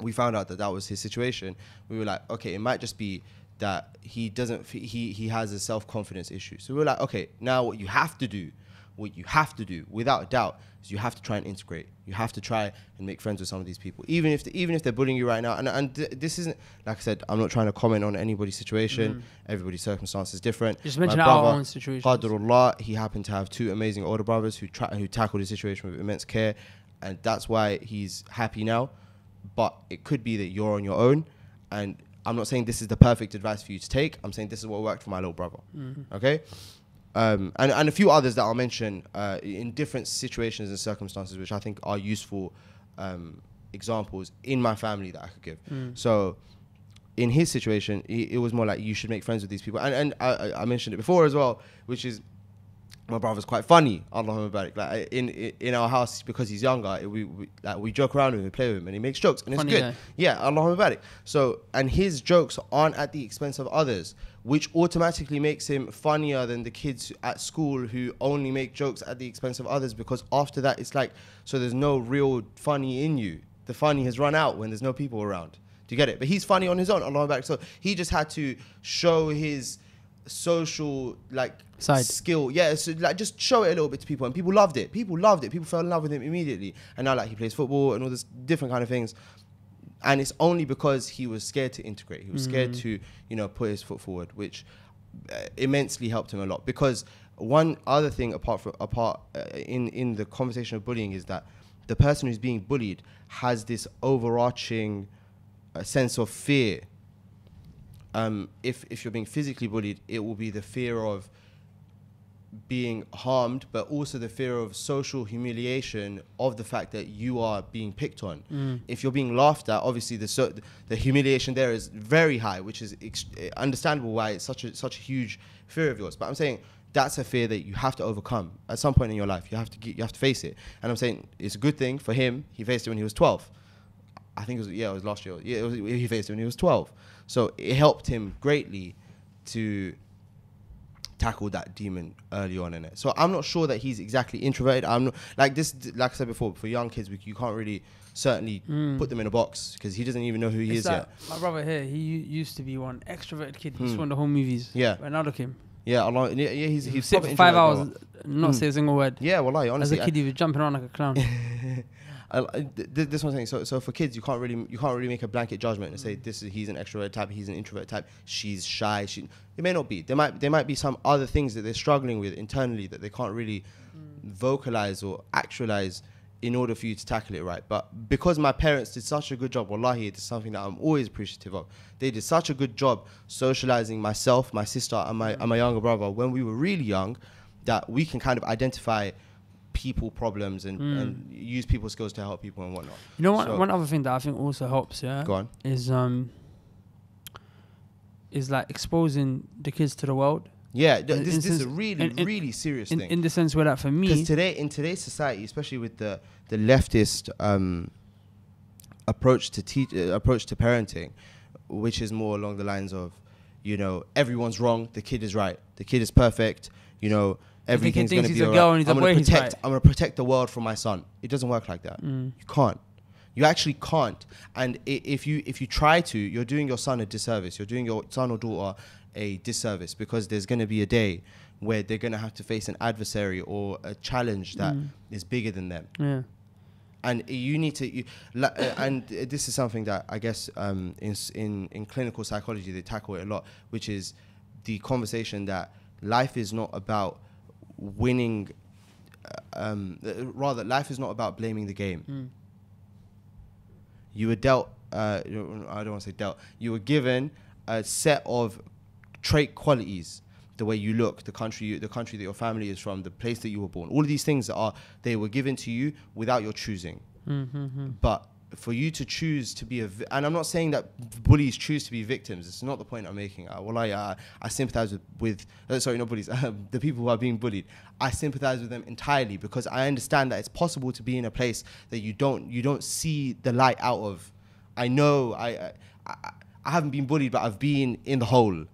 we found out that was his situation, we were like, okay, it might just be that he has a self-confidence issue. So we're like, okay, now what you have to do without a doubt is you have to try and integrate. You have to try and make friends with some of these people, even if they're bullying you right now. And this isn't, like I said, I'm not trying to comment on anybody's situation. Everybody's circumstance is different. Just mention our own situation. Qadarullah, he happened to have 2 amazing older brothers who tackled his situation with immense care, and that's why he's happy now. But it could be that you're on your own, and I'm not saying this is the perfect advice for you to take. I'm saying this is what worked for my little brother. Okay? And a few others that I'll mention in different situations and circumstances, which I think are useful examples in my family that I could give. So in his situation, it was more like you should make friends with these people. And I mentioned it before as well, which is my brother's quite funny. Allahumma barik. Like in our house, because he's younger, we joke around with him, we play with him, and he makes jokes, and funny, it's good. Yeah, Allahumma barik. So, and his jokes aren't at the expense of others, which automatically makes him funnier than the kids at school who only make jokes at the expense of others, because after that it's like, so there's no real funny in you. The funny has run out when there's no people around. Do you get it? But he's funny on his own, Allahumma barik. So he just had to show his social side skill, so just show it a little bit to people, and people loved it. People fell in love with him immediately, and now he plays football and all this different kind of things. And it's only because he was scared to integrate. He was scared to put his foot forward, which immensely helped him a lot. Because one other thing apart in the conversation of bullying is that the person who's being bullied has this overarching sense of fear. If you're being physically bullied, it will be the fear of being harmed, but also the fear of social humiliation of the fact that you are being picked on. If you're being laughed at, obviously the humiliation there is very high, which is understandable why it's such a huge fear of yours. But I'm saying that's a fear that you have to overcome at some point in your life. You have to face it. And I'm saying it's a good thing for him. He faced it when he was 12. I think it was last year. Yeah, he faced it when he was 12. So it helped him greatly to tackle that demon early on in it. So I'm not sure that he's exactly introverted. I'm not like I said before, for young kids, you can't really certainly put them in a box because he doesn't even know who he is yet. My brother here, he used to be one extroverted kid. He saw the whole movies. Yeah. But now look at him. Yeah, he's sit for 5 hours, not say a single word. Yeah, wallahi, honestly. As a kid, he was jumping around like a clown. This one thing. So for kids, you can't really make a blanket judgment and say he's an extrovert type, he's an introvert type, she's shy. It may not be. There might be some other things that they're struggling with internally that they can't really vocalize or actualize in order for you to tackle it right. But because my parents did such a good job, wallahi, it's something that I'm always appreciative of. They did such a good job socializing myself, my sister, and my younger brother when we were really young, that we can kind of identify people problems and use people's skills to help people and whatnot. You know what? One other thing that I think also helps, Go on. Is like exposing the kids to the world. Yeah, this is a really serious thing. In the sense where, like, for me, because in today's society, especially with the leftist approach to parenting, which is more along the lines of, everyone's wrong, the kid is right, the kid is perfect, everything's going to be alright. I'm going to protect the world from my son. It doesn't work like that. You can't. You actually can't. And if you try to, you're doing your son a disservice. You're doing your son or daughter a disservice, because there's going to be a day where they're going to have to face an adversary or a challenge that is bigger than them. Yeah. And you need to, and this is something that I guess in clinical psychology they tackle it a lot, which is the conversation that life is not about winning. Rather, life is not about blaming the game. You were dealt. I don't want to say dealt. You were given a set of trait qualities: the way you look, the country that your family is from, the place that you were born. All of these things they were given to you without your choosing. But for you to choose to be and I'm not saying that bullies choose to be victims. It's not the point I'm making. I sympathize with sorry, not bullies, the people who are being bullied. I sympathize with them entirely, because I understand that it's possible to be in a place that you don't see the light out of. I know I haven't been bullied, but I've been in the hole.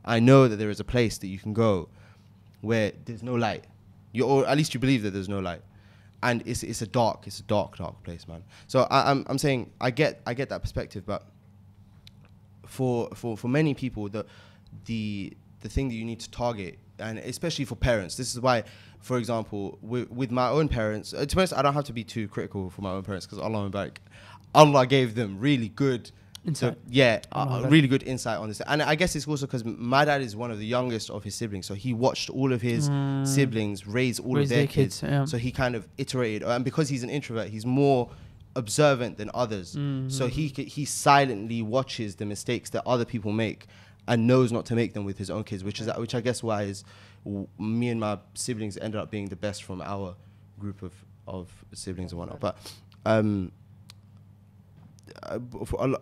I know that there is a place that you can go where there's no light. Or at least you believe that there's no light. And it's a dark place, man. So I'm saying I get that perspective, but for many people, the thing that you need to target, and especially for parents, this is why, for example, with my own parents, to be honest, I don't have to be too critical for my own parents, because Allah gave them really good insight. Really good insight on this. And I guess it's also because my dad is one of the youngest of his siblings, so he watched all of his siblings raise of their kids. So he kind of iterated, and because he's an introvert, he's more observant than others. So he silently watches the mistakes that other people make and knows not to make them with his own kids, which I guess why is me and my siblings ended up being the best from our group of siblings and whatnot. But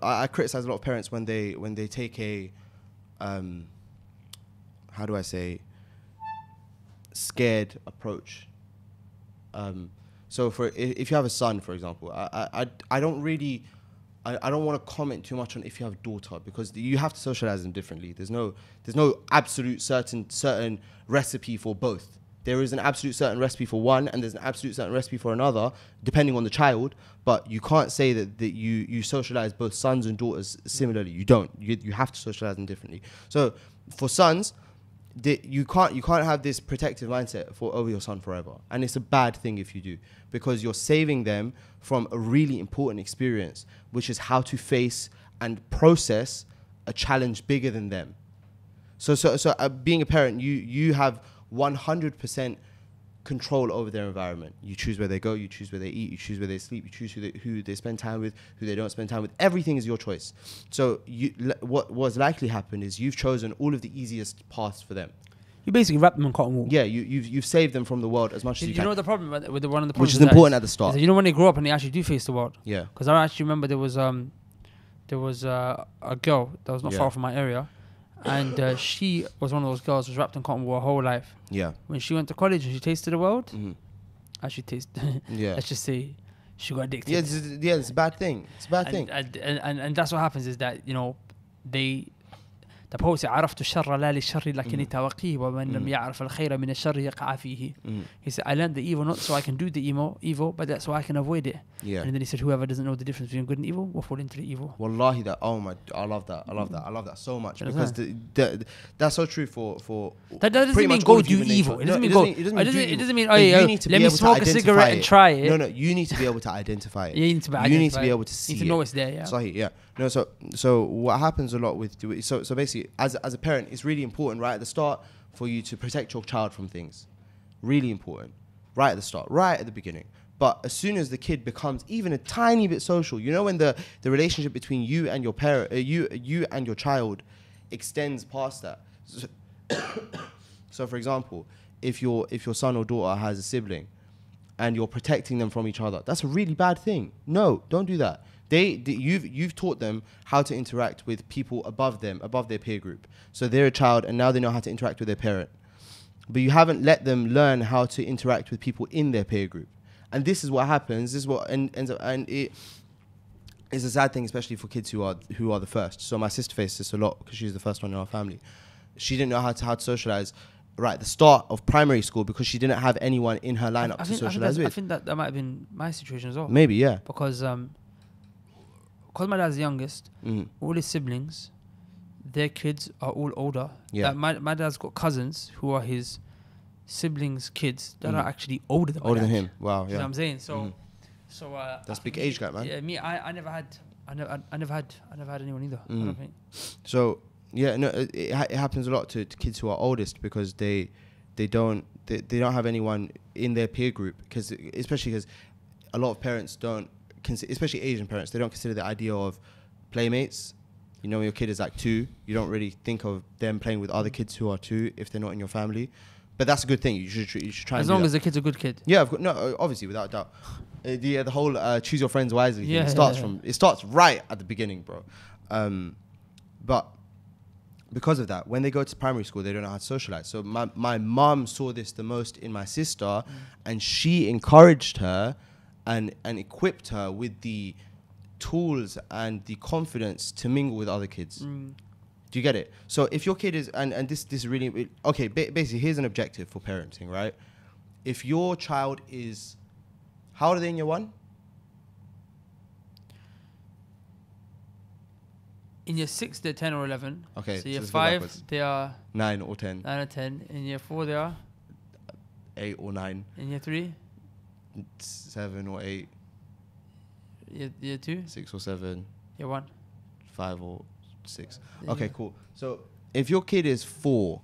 I criticize a lot of parents when they take a how do I say, scared approach. So if you have a son, for example, I don't want to comment too much on if you have a daughter, because you have to socialize them differently. There's no absolute certain recipe for both. There is an absolute certain recipe for one, and there's an absolute certain recipe for another, depending on the child. But you can't say that you socialize both sons and daughters similarly. You don't. You have to socialize them differently. So for sons, you can't have this protective mindset over your son forever, and it's a bad thing if you do, because you're saving them from a really important experience, which is how to face and process a challenge bigger than them. So being a parent, you have 100% control over their environment. You choose where they go, you choose where they eat, you choose where they sleep, you choose who they spend time with, who they don't spend time with. Everything is your choice. So what's likely happened is you've chosen all of the easiest paths for them. You basically wrap them in cotton wool. Yeah, you've saved them from the world as much as you can. You know the problem with one of the problems, which is important at the start. You know, when they grow up and they actually do face the world. Yeah. Because I actually remember there was a girl that was not far from my area. And she was one of those girls who was wrapped in cotton wool her whole life. Yeah. When she went to college and she tasted the world, let's just say she got addicted. Yeah, it's a bad thing. It's a bad thing. And that's what happens, is that, the the poet said عرفت الشر لا للشر لكني توقيه ومن لم يعرف الخير من الشر يقع فيه. He said, I learned the evil not so I can do the evil, but that's so I can avoid it. Yeah. And then he said, whoever doesn't know the difference between good and evil will fall into the evil. Wallahi, that, oh my, I love that so much, because that's so true for that doesn't mean go do evil. It doesn't mean go. It doesn't mean, oh yeah, let me smoke a cigarette and try it. No, you need to be able to identify it. You need to be able to see it. You need to know it's there, yeah. Sahih, yeah. No, so what happens a lot with, so basically, as a parent, it's really important right at the start for you to protect your child from things. Really important. Right at the start, right at the beginning. But as soon as the kid becomes even a tiny bit social, you know, when the relationship between you and your parent, you and your child extends past that. So for example, if your son or daughter has a sibling and you're protecting them from each other, that's a really bad thing. No, don't do that. You've taught them how to interact with people above them, above their peer group. So they're a child and now they know how to interact with their parent. But you haven't let them learn how to interact with people in their peer group. And this is what happens. This is what ends up, and it is a sad thing, especially for kids who are the first. So my sister faced this a lot because she's the first one in our family. She didn't know how to socialize right at the start of primary school because she didn't have anyone in her lineup to socialize with. I think that might have been my situation as well. Maybe, yeah. Because my dad's the youngest, all his siblings, their kids are all older. Yeah. My dad's got cousins who are his siblings' kids that are actually older than him. Wow, yeah. You know what I'm saying? So that's big age gap, man. Yeah, me, I never had anyone either. I don't think. So yeah, no, it happens a lot to kids who are oldest because they don't have anyone in their peer group, especially because a lot of parents don't, especially Asian parents, they don't consider the idea of playmates. You know, when your kid is like 2, you don't really think of them playing with other kids who are 2 if they're not in your family. But that's a good thing. You should try. As long as the kid's a good kid. Yeah, of course. No, obviously, without doubt. The whole choose your friends wisely thing it starts right at the beginning, bro. But because of that, when they go to primary school, they don't know how to socialize. So my mom saw this the most in my sister, and she encouraged her and equipped her with the tools and the confidence to mingle with other kids. Do you get it? So if your kid is, and this is really, okay, basically here's an objective for parenting, right? If your child is, how old are they in year 1? In year 6, they're 10 or 11. Okay. So year 5, they are 9 or 10. 9 or 10. In year 4, they are 8 or 9. In year 3, 7 or 8. Year 2, 6 or 7. Year 1, 5 or 6. Okay, cool. So if your kid is 4,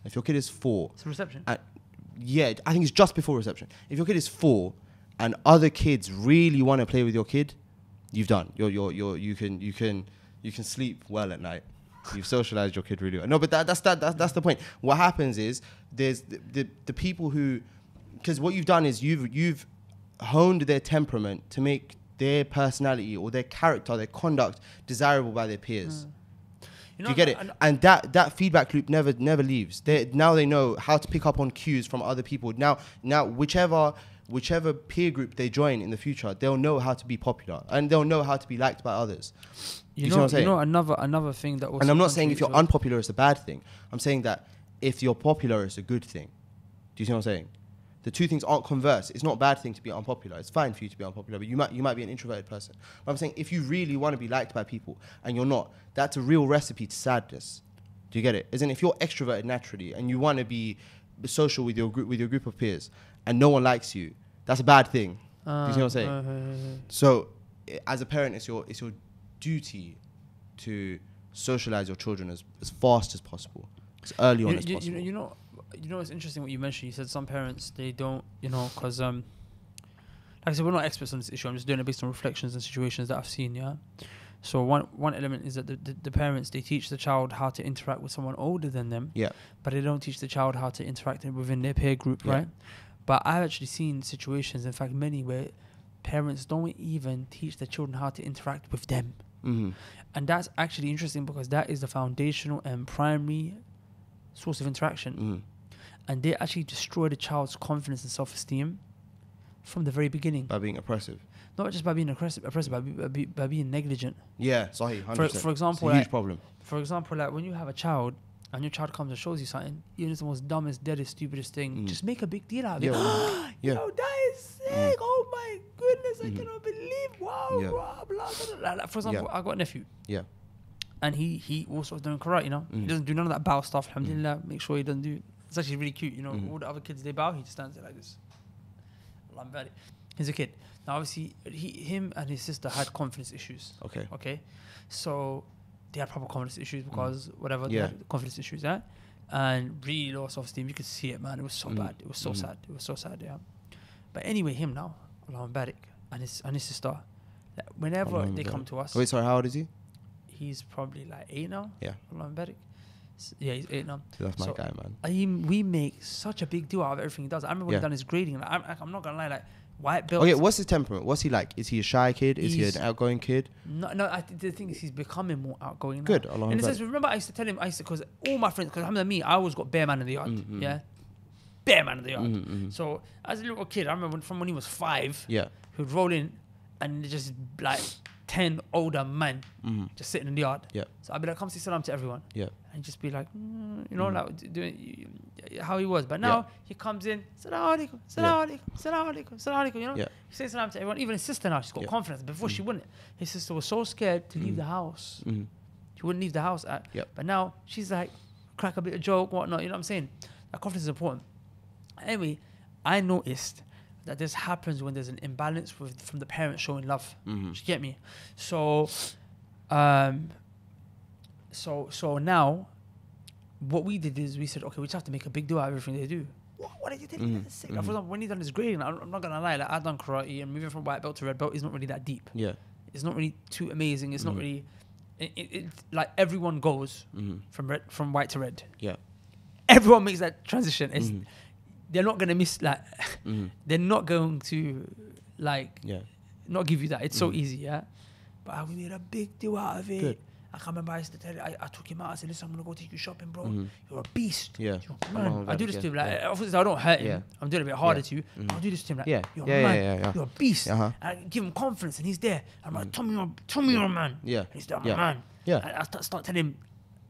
it's reception. Yeah, I think it's just before reception. If your kid is 4 and other kids really want to play with your kid, you've done. You can sleep well at night. You've socialized your kid really well. No, but that's the point. What happens is there's the people who, because what you've done is you've honed their temperament to make their personality or their character, their conduct desirable by their peers. Do you get it? And that feedback loop never leaves. Now they know how to pick up on cues from other people. Now whichever peer group they join in the future, they'll know how to be popular and they'll know how to be liked by others. You know what I'm saying? You know another thing that also, and I'm not saying if you're unpopular it's a bad thing. I'm saying that if you're popular it's a good thing. Do you see what I'm saying? The two things aren't converse. It's not a bad thing to be unpopular. It's fine for you to be unpopular, but you might be an introverted person. But I'm saying if you really want to be liked by people and you're not, that's a real recipe to sadness. Do you get it? As in, if you're extroverted naturally and you want to be social with your group of peers and no one likes you, that's a bad thing. Do you see what I'm saying? So, as a parent, it's your duty to socialize your children as fast as possible, as early on as possible. You know, it's interesting what you mentioned. You said some parents, they don't, because, like I said, we're not experts on this issue. I'm just doing it based on reflections and situations that I've seen, yeah? So one element is that the parents, they teach the child how to interact with someone older than them, but they don't teach the child how to interact within their peer group, right? But I've actually seen situations, in fact, many, where parents don't even teach their children how to interact with them. And that's actually interesting because that is the foundational and primary source of interaction. And they actually destroy the child's confidence and self-esteem from the very beginning. By being oppressive. Not just by being oppressive, by being negligent. Yeah, sorry, 100%. For example, it's a huge problem. For example, like when you have a child and your child comes and shows you something, even if it's the most dumbest, deadest, stupidest thing, just make a big deal out of it. Yeah. Yo, that is sick. Oh my goodness, I cannot believe. Wow, blah, blah, blah. Like, for example, I got a nephew. Yeah. And he also doing karate, you know. He doesn't do none of that bow stuff. Alhamdulillah, make sure he doesn't do. It's actually really cute, you know. All the other kids, they bow, he just stands there like this. He's a kid. Now, obviously, him and his sister had confidence issues. Okay. So they had proper confidence issues because whatever, they had confidence issues, yeah. And really low self-esteem. You could see it, man. It was so bad. It was so sad. It was so sad, yeah. But anyway, him now, Allah Barik, and his sister, whenever they come to us. Wait, sorry, how old is he? He's probably like 8 now. Yeah. Allah Barik. Yeah, he's 8 now. That's my guy, man. We make such a big deal out of everything he does. I remember when he done his grading. Like, I'm not gonna lie, like white belt. Okay, what's his temperament? What's he like? Is he a shy kid? Is he an outgoing kid? No. The thing is, he's becoming more outgoing. Good. Now. In the sense, remember, I used to tell him, because all my friends, because me, I always got bare man in the yard. Yeah, bare man in the yard. So as a little kid, I remember from when he was 5. Yeah, he would roll in, and just like 10 older men just sitting in the yard. Yeah. So I'd be like, come say salam to everyone. Yeah. And just be like, you know, like doing how he was. But now he comes in, salam alaikum, salam alaikum, salam alaikum, salam alaikum, you know? Yeah. He says salam to everyone. Even his sister now, she's got confidence. Before she wouldn't. His sister was so scared to leave the house. She wouldn't leave the house. But now she's like, crack a bit of joke, whatnot, you know what I'm saying? That confidence is important. Anyway, I noticed that this happens when there's an imbalance from the parents showing love. You get me? So, so now, what we did is we said, okay, we just have to make a big deal out of everything they do. What did you think? That's sick. For example, when he done his grading, I'm not gonna lie, like I've done karate and moving from white belt to red belt is not really that deep. Yeah, it's not really too amazing. It's not really, it like everyone goes from white to red. Yeah, everyone makes that transition. It's they're not gonna miss like they're not going to like not give you that. It's so easy, yeah. But we made a big deal out of it. Good. I can't remember. I used to tell I took him out. I said, "Listen, I'm gonna go take you shopping, bro. You're a beast." Yeah, man. I do this to him. Like, obviously, I don't hurt him. I'm doing it a bit harder to you. I'll do this to him. Like, you're a man. You're a beast. And I give him confidence, and he's there. I'm like, "Tell me you're a man." Yeah, and he's there, I'm a man. Yeah, and I start telling him,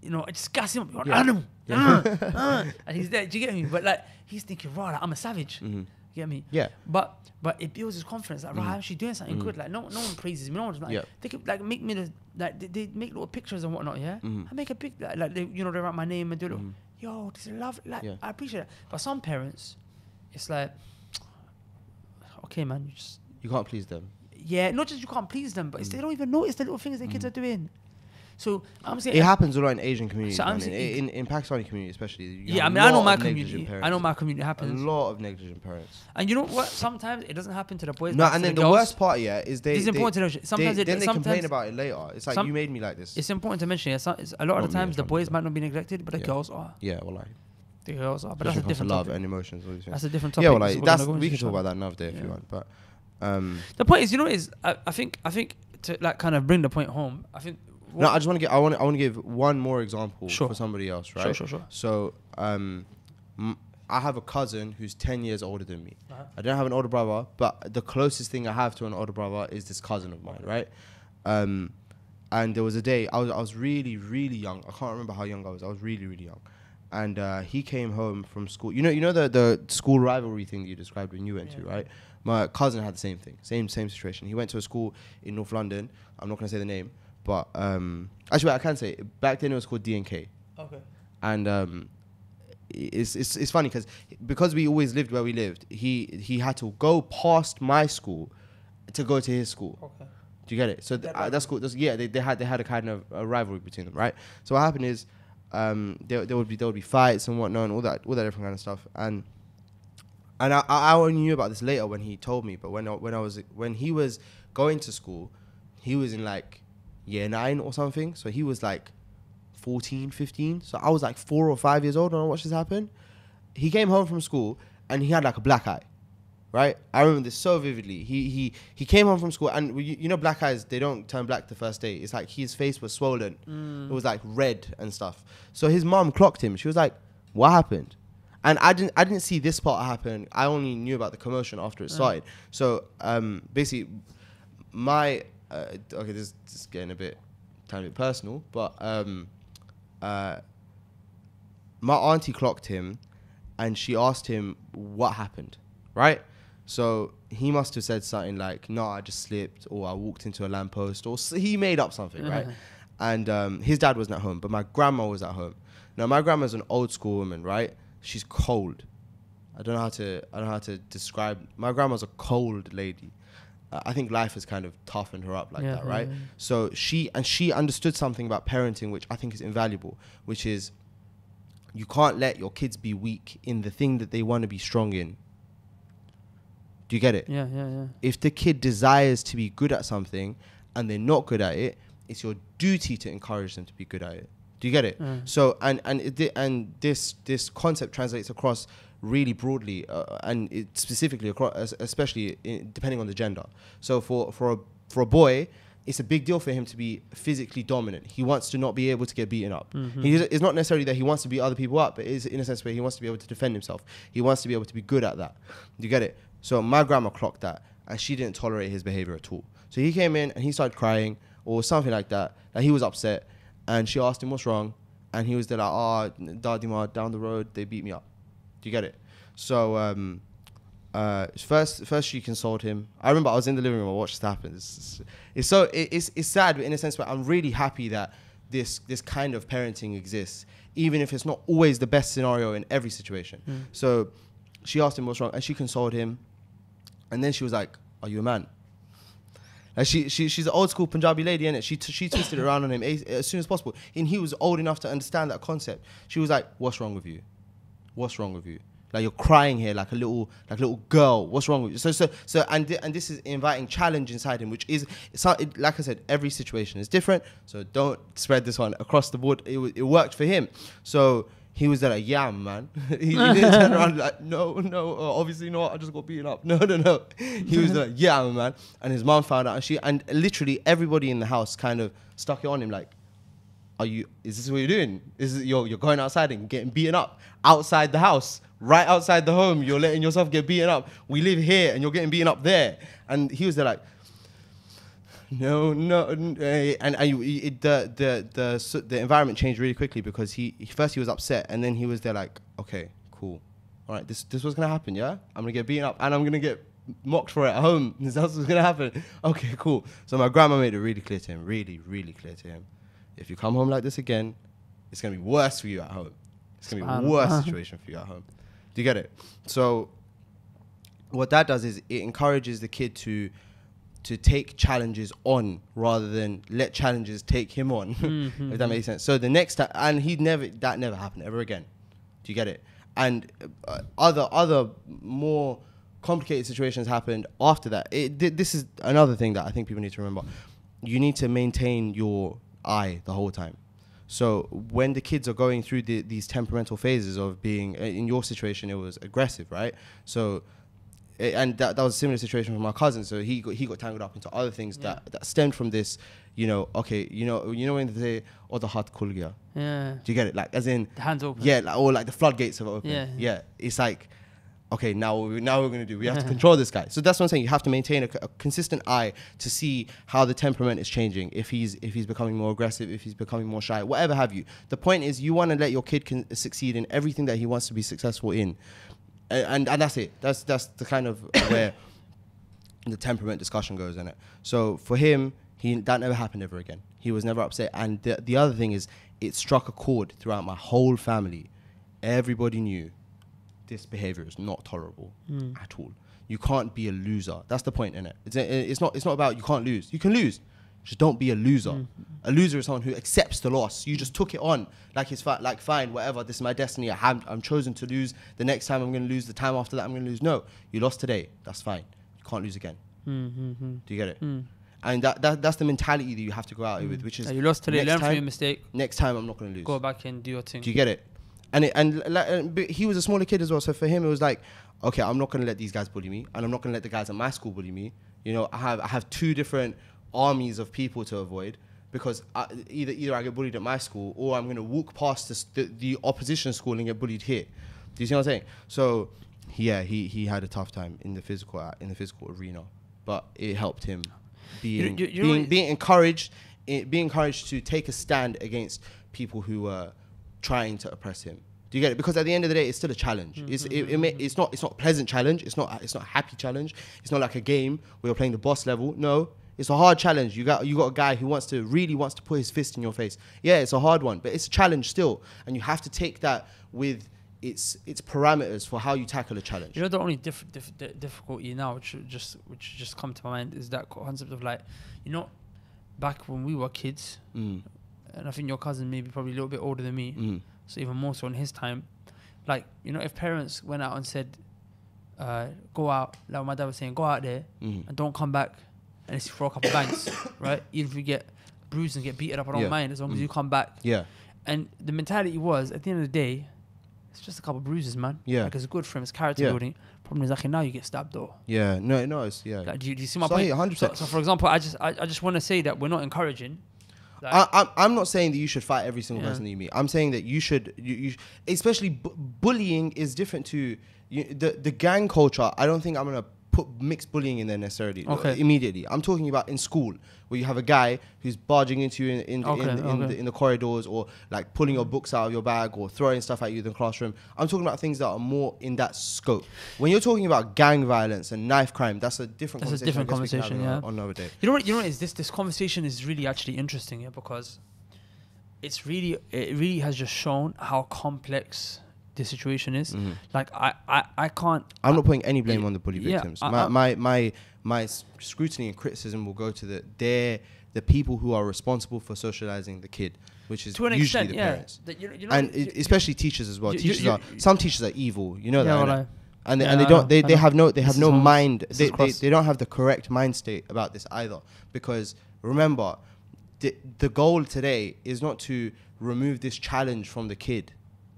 you know, I just gas him up. You're an animal. And he's there. Do you get me? But like, he's thinking, "Right, like, I'm a savage." You get me? Yeah. But it builds his confidence. Like, right, I'm actually doing something good. Like, no one praises me. No one's like, they could like make me they make little pictures and whatnot. Yeah. I make a big like they, you know, they write my name and do little. Yo, this is love. Like, I appreciate it. But some parents, it's like, okay, man, you can't please them. Yeah, not just you can't please them, but it's they don't even notice the little things their kids are doing. So I'm saying it happens a lot in Asian communities. So in Pakistani community especially. I mean, I know my community. I know my community happens. A lot of negligent parents. And you know what? Sometimes it doesn't happen to the boys. No, and then the worst part, is they. It's important to know. Sometimes they complain about it later. It's like you made me like this. It's important to mention. A lot of the times the boys might not be neglected, but the girls are. Yeah, well, like. The girls are, but that's a different topic. Love and emotions. That's a different topic. Yeah, well, like we can talk about that another day if you want. But the point is, you know, I think to like kind of bring the point home. I think. No, I just want to I want to give one more example for somebody else, right? Sure. So, I have a cousin who's 10 years older than me. I don't have an older brother, but the closest thing I have to an older brother is this cousin of mine, right? And there was a day I was really, really young. I can't remember how young I was. I was really, really young. And he came home from school. You know the school rivalry thing that you described when you went to, right? My cousin had the same thing, same situation. He went to a school in North London. I'm not going to say the name. But actually, I can say back then it was called D&K. Okay. And it's funny because we always lived where we lived. He had to go past my school to go to his school. Okay. Do you get it? So that's cool. They had a kind of a rivalry between them, right? So what happened is there would be fights and whatnot and all that different kind of stuff. And I only knew about this later when he told me. But when he was going to school, he was in like year 9 or something. So he was like 14, 15. So I was like 4 or 5 years old when I watched this happen. He came home from school and he had like a black eye, right? I remember this so vividly. He came home from school and you know black eyes, they don't turn black the first day. It's like his face was swollen. It was like red and stuff. So his mom clocked him. She was like, what happened? And I didn't see this part happen. I only knew about the commotion after it started. So basically, my okay, this is getting a tiny bit personal, but my auntie clocked him, and she asked him what happened, right? So he must have said something like, "No, I just slipped," or "I walked into a lamppost," or he made up something, right? And his dad wasn't at home, but my grandma was at home. Now my grandma's an old school woman, right? She's cold. I don't know how to describe. My grandma's a cold lady. I think life has kind of toughened her up like that, right? So she understood something about parenting, which I think is invaluable, which is you can't let your kids be weak in the thing that they want to be strong in. Do you get it? Yeah. If the kid desires to be good at something and they're not good at it, it's your duty to encourage them to be good at it. Do you get it? So and this concept translates across really broadly, and it specifically across, especially depending on the gender. So for a boy, it's a big deal for him to be physically dominant. He wants to not be able to get beaten up. It's not necessarily that he wants to beat other people up, but it's in a sense where he wants to be able to defend himself. He wants to be able to be good at that. Do you get it? So my grandma clocked that, and she didn't tolerate his behavior at all. So he came in and he started crying or something like that. Like he was upset, and she asked him what's wrong, and he was there like, "Oh, Dadima, down the road they beat me up." Do you get it? So first she consoled him. I remember I was in the living room. I watched this happen. It's sad, but in a sense where I'm really happy that this kind of parenting exists, even if it's not always the best scenario in every situation. So she asked him what's wrong, and she consoled him, and then she was like, "Are you a man?" Like she's an old school Punjabi lady, innit? She twisted it around on him as soon as possible, and he was old enough to understand that concept. She was like, "What's wrong with you? What's wrong with you? Like you're crying here like a little girl. What's wrong with you?" So and this is inviting challenge inside him, which is like I said, every situation is different. So don't spread this one across the board. It worked for him. So he was there like, "Yeah, man." he didn't turn around like, no, obviously not. I just got beaten up. No. He was like, "Yeah, man." And his mom found out, and literally everybody in the house kind of stuck it on him like, is this what you're doing? You're going outside and getting beaten up outside the house, right outside the home. You're letting yourself get beaten up. We live here and you're getting beaten up there. And he was there like, no. And the environment changed really quickly because he was upset, and then he was there like, "Okay, cool. All right, this was gonna happen, yeah? I'm gonna get beaten up and I'm gonna get mocked for it at home. This is what's gonna happen. Okay, cool." So my grandma made it really clear to him, really, really clear to him. If you come home like this again, it's going to be worse for you at home. It's going to be a worse situation for you at home. Do you get it? So what that does is it encourages the kid to take challenges on rather than let challenges take him on, if that makes sense. So the next time, and that never happened ever again. Do you get it? And other more complicated situations happened after that. This is another thing that I think people need to remember. You need to maintain your eye the whole time. So when the kids are going through these temperamental phases of being, in your situation, it was aggressive, right? So, and that was a similar situation for my cousin. So he got tangled up into other things that stemmed from this, okay, when they say, "Oh, the heart khul gaya." Yeah. Do you get it? Like, as in the hands open. Yeah, or like the floodgates have opened. Yeah. It's like, okay, now what we're going to do, we have to control this guy. So that's what I'm saying. You have to maintain a consistent eye to see how the temperament is changing. If he's becoming more aggressive, if he's becoming more shy, whatever have you. The point is, you want to let your kid succeed in everything that he wants to be successful in, and that's it. That's the kind of where the temperament discussion goes in it. So for him, that never happened ever again. He was never upset. And the other thing is, it struck a chord throughout my whole family. Everybody knew this behavior is not tolerable at all. You can't be a loser. That's the point in it. It's not about you can't lose. You can lose. Just don't be a loser. A loser is someone who accepts the loss. You just took it on like it's like fine, whatever. This is my destiny. I'm chosen to lose. The next time I'm going to lose. The time after that I'm going to lose. No, you lost today. That's fine. You can't lose again. Do you get it? And that's the mentality that you have to go out with, which is you lost today. Learn from your mistake. Next time I'm not going to lose. Go back and do your thing. Do you get it? And he was a smaller kid as well, so for him it was like, okay, I'm not going to let these guys bully me, and I'm not going to let the guys at my school bully me. I have two different armies of people to avoid, because either I get bullied at my school, or I'm going to walk past the opposition school and get bullied here. Do you see what I'm saying? So, yeah, he had a tough time in the physical arena, but it helped him being encouraged to take a stand against people who were trying to oppress him. Do you get it? Because at the end of the day, it's still a challenge. It's not a pleasant challenge. It's not a happy challenge. It's not like a game where you're playing the boss level. No, it's a hard challenge. You got a guy who really wants to put his fist in your face. Yeah, it's a hard one, but it's a challenge still, and you have to take that with its parameters for how you tackle a challenge. You know, the only difficulty now, which just come to my mind, is that concept of like, you know, back when we were kids, and I think your cousin maybe probably a little bit older than me. So even more so in his time, like, you know, if parents went out and said, go out, like my dad was saying, go out there and don't come back unless you throw a couple bangs, right? Even if you get bruised and get beaten up, I don't mind, as long as you come back. Yeah. And the mentality was, at the end of the day, it's just a couple bruises, man. Yeah. Like, it's good for him, it's character building. Problem is, actually, now you get stabbed though. Yeah. No, it's, yeah. Like, do you see my point? 100%. So for example, I just want to say that we're not encouraging. Like, I'm not saying that you should fight every single person that you meet. I'm saying that you should, especially bullying is different to the gang culture. I don't think I'm gonna put mixed bullying in there necessarily immediately. I'm talking about in school where you have a guy who's barging into you in the corridors, or like pulling your books out of your bag or throwing stuff at you in the classroom. I'm talking about things that are more in that scope. When you're talking about gang violence and knife crime, that's a different conversation. That's a different conversation, yeah. On another day. You know what is this conversation is really actually interesting, yeah, because it really has just shown how complex the situation is. Like I can't. I'm not putting any blame on the bully victims. My scrutiny and criticism will go to the people who are responsible for socializing the kid, which is to usually extent, the parents, and especially teachers as well. Some teachers are evil, you know that. They have no mind. They don't have the correct mind state about this either. Because remember, the goal today is not to remove this challenge from the kid.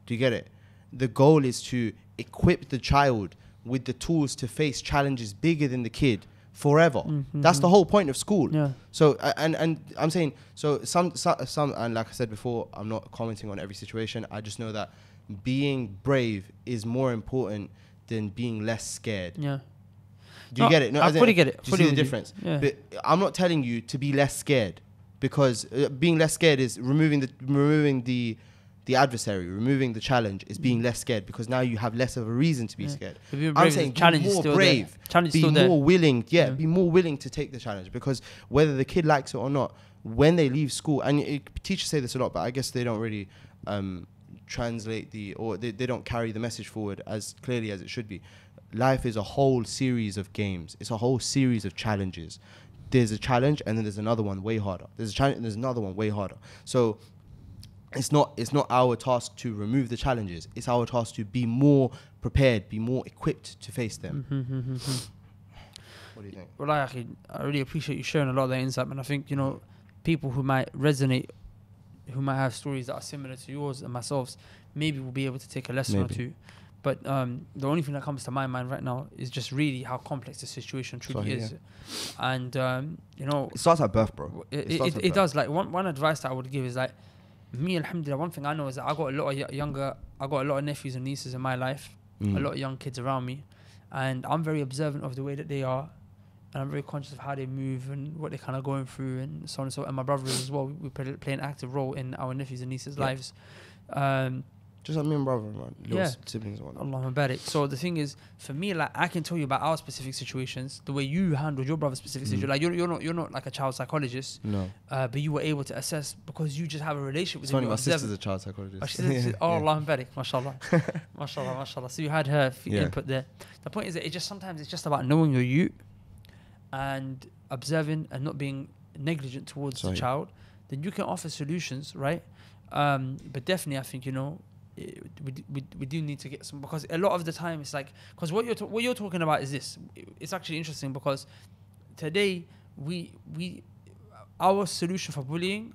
Do you get it? The goal is to equip the child with the tools to face challenges bigger than the kid forever. That's the whole point of school. Yeah. So and I'm saying, so some and like I said before, I'm not commenting on every situation. I just know that being brave is more important than being less scared. Yeah. Do you get it? No, I fully get it. Do you see the difference? Yeah. But I'm not telling you to be less scared, because being less scared is removing the adversary, removing the challenge is being less scared, because now you have less of a reason to be scared. I'm saying be more brave, be more willing, be more willing to take the challenge, because whether the kid likes it or not, when they leave school, and teachers say this a lot, but I guess they don't really translate they don't carry the message forward as clearly as it should be. Life is a whole series of games. It's a whole series of challenges. There's a challenge, and then there's another one way harder. There's a challenge, and there's another one way harder. So it's not our task to remove the challenges. It's our task to be more prepared, be more equipped to face them. What do you think? Well, I really appreciate you sharing a lot of that insight, and I think, you know, people who might resonate, who might have stories that are similar to yours and myself, maybe will be able to take a lesson or two. But the only thing that comes to my mind right now is just really how complex the situation truly is. And you know, it starts at birth, bro. It does. Like one advice that I would give is, like, me, alhamdulillah, one thing I know is that I got a lot of nephews and nieces in my life, a lot of young kids around me, and I'm very observant of the way that they are, and I'm very conscious of how they move and what they're kind of going through, and so on and so on. And my brothers as well, we play an active role in our nephews and nieces' lives. Just like me and brother, man. Siblings and whatnot. Allah barik. So the thing is, for me, like, I can tell you about our specific situations, the way you handled your brother's specific situation. Like, you're not like a child psychologist. No. But you were able to assess, because you just have a relationship with him. It's funny, my sister's a child psychologist. Allah barik, mashallah. Mashallah. So you had her input there. The point is that sometimes it's just about knowing your youth and observing and not being negligent towards the child. Then you can offer solutions, right? But definitely, I think, you know, we do need to get some, because a lot of the time it's like, because what you're talking about is this. It's actually interesting, because today our solution for bullying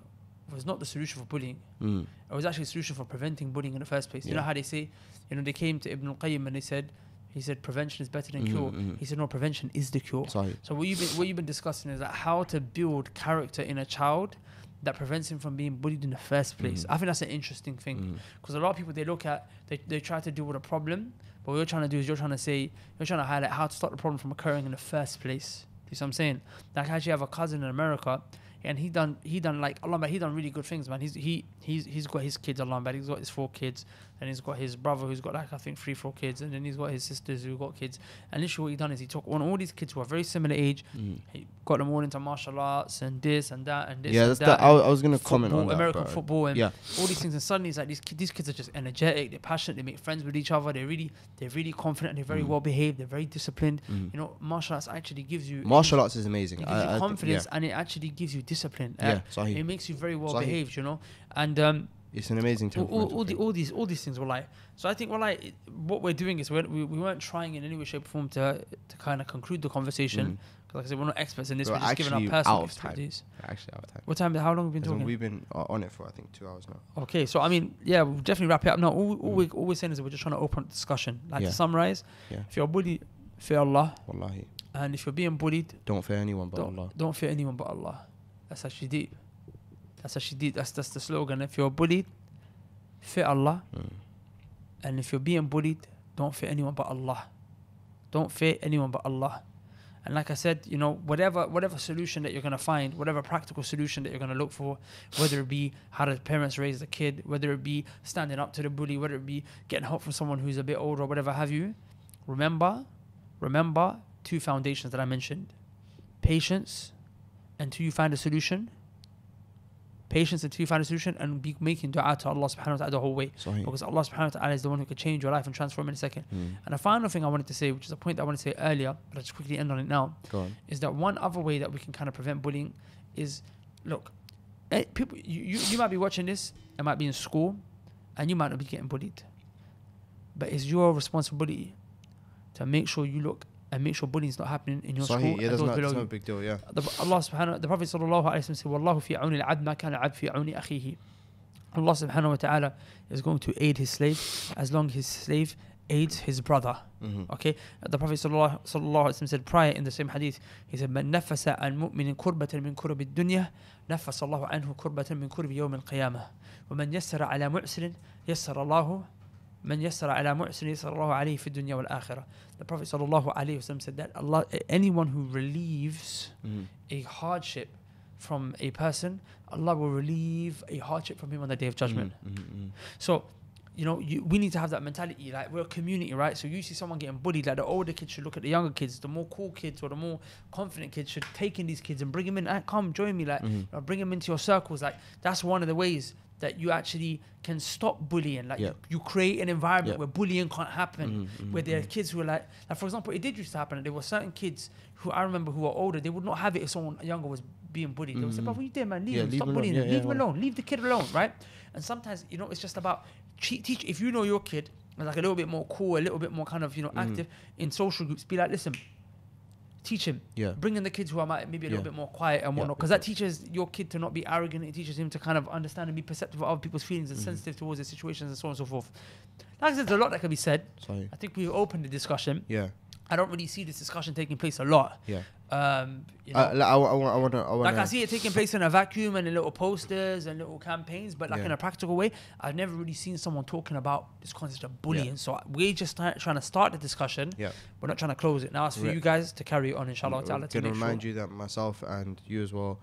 was not the solution for bullying. It was actually a solution for preventing bullying in the first place. You know how they say, you know, they came to Ibn al-Qayyim and he said prevention is better than cure. He said no, prevention is the cure. So what you've been discussing is that how to build character in a child that prevents him from being bullied in the first place. I think that's an interesting thing, because a lot of people, they look at, they try to deal with a problem, but what you're trying to do is you're trying to highlight how to stop the problem from occurring in the first place. You see what I'm saying? Like, I actually have a cousin in America, and he done like Allah, but he done really good things, man. He's got his kids, Allah, but he's got his 4 kids, and he's got his brother who's got like I think 3-4 kids, and then he's got his sisters who got kids. And literally what he done is he took on all these kids who are very similar age, he got them all into martial arts and this and that and this. Yeah, and that. I was gonna comment on that, American football and all these things, and suddenly it's like these kids are just energetic, they're passionate, they make friends with each other, they're really confident, they're very well behaved, they're very disciplined. You know, martial arts actually gives you arts is amazing. It gives you confidence, and it actually gives you discipline. It makes you very well behaved, you know, and it's an amazing thing. All these things were like. So I think what we're doing is we weren't trying in any way, shape, or form to kind of conclude the conversation. Because like I said, we're not experts in this. We're just giving our personal expertise. We're actually out of time. What time? How long have we been talking? We've been on it for I think 2 hours now. Okay, so I mean, yeah, we'll definitely wrap it up. No, all we're saying is that we're just trying to open up discussion. Like to summarize, if you're bullied, fear Allah. Wallahi. And if you're being bullied, don't fear anyone but Allah. Don't fear anyone but Allah. That's actually deep. That's the slogan. If you're bullied, fear Allah. And if you're being bullied, don't fear anyone but Allah. Don't fear anyone but Allah. And like I said, you know, whatever solution that you're gonna find, whatever practical solution that you're gonna look for, whether it be how the parents raise the kid, whether it be standing up to the bully, whether it be getting help from someone who's a bit older or whatever have you, remember 2 foundations that I mentioned: patience until you find a solution. Patience until you find a solution, and be making dua to Allah subhanahu wa ta'ala the whole way. Because Allah subhanahu wa ta'ala is the one who can change your life and transform in a second. And the final thing I wanted to say, which is a point that I wanted to say earlier, but I'll just quickly end on it now, is that one other way that we can kind of prevent bullying is, look, people, you might be watching this, it might be in school, and you might not be getting bullied. But it's your responsibility to make sure you look and make sure bullying is not happening in your school. Yeah, that's not a big deal, yeah. The Prophet sallallahu alaihi wasallam said, "Wallahu fi auni al-abd ma kana al-abd fi auni akhihi." Allah subhanahu wa ta'ala is going to aid his slave as long as his slave aids his brother. Okay? The Prophet sallallahu alaihi wasallam said prior in the same hadith, he said, "Man nafasa al-mu'min kurbatan min kurb ad-dunya, nafasa Allahu anhu kurbatan min kurb yawm al-qiyamah. Wa man yassara ala mu'sirin, yassara Allahu من يسر على معسر يسر الله عليه في الدنيا والآخرة." The Prophet sallallahu alaihi wasallam said that anyone who relieves a hardship from a person, Allah will relieve a hardship from him on the Day of Judgment. So, you know, we need to have that mentality. Like, we're a community, right? So you see someone getting bullied, like the older kids should look at the younger kids, the more cool kids or the more confident kids should take in these kids and bring them in. Come join me, like bring them into your circles. Like, that's one of the ways that you actually can stop bullying. Like you create an environment where bullying can't happen, where there are kids who are like for example, it did used to happen. There were certain kids who I remember who were older, they would not have it if someone younger was being bullied. They would say, "But what you doing, man? Leave him, stop bullying him, leave him alone, leave the kid alone," right? And sometimes, you know, it's just about teach. If you know your kid is like a little bit more cool, a little bit more kind of, you know, active in social groups, be like, listen, teach him. Bring in the kids who are maybe a little bit more quiet and whatnot, because that teaches your kid to not be arrogant. It teaches him to kind of understand and be perceptive of other people's feelings and sensitive towards their situations and so on and so forth. Like I said, there's a lot that can be said. I think we've opened the discussion. I don't really see this discussion taking place a lot. You know, I want to. Like, I see it taking place in a vacuum and in little posters and little campaigns, but like in a practical way, I've never really seen someone talking about this concept of bullying. So we're just trying to start the discussion. We're not trying to close it. Now it's for you guys to carry it on, inshallah. I'm going to remind you that myself and you as well,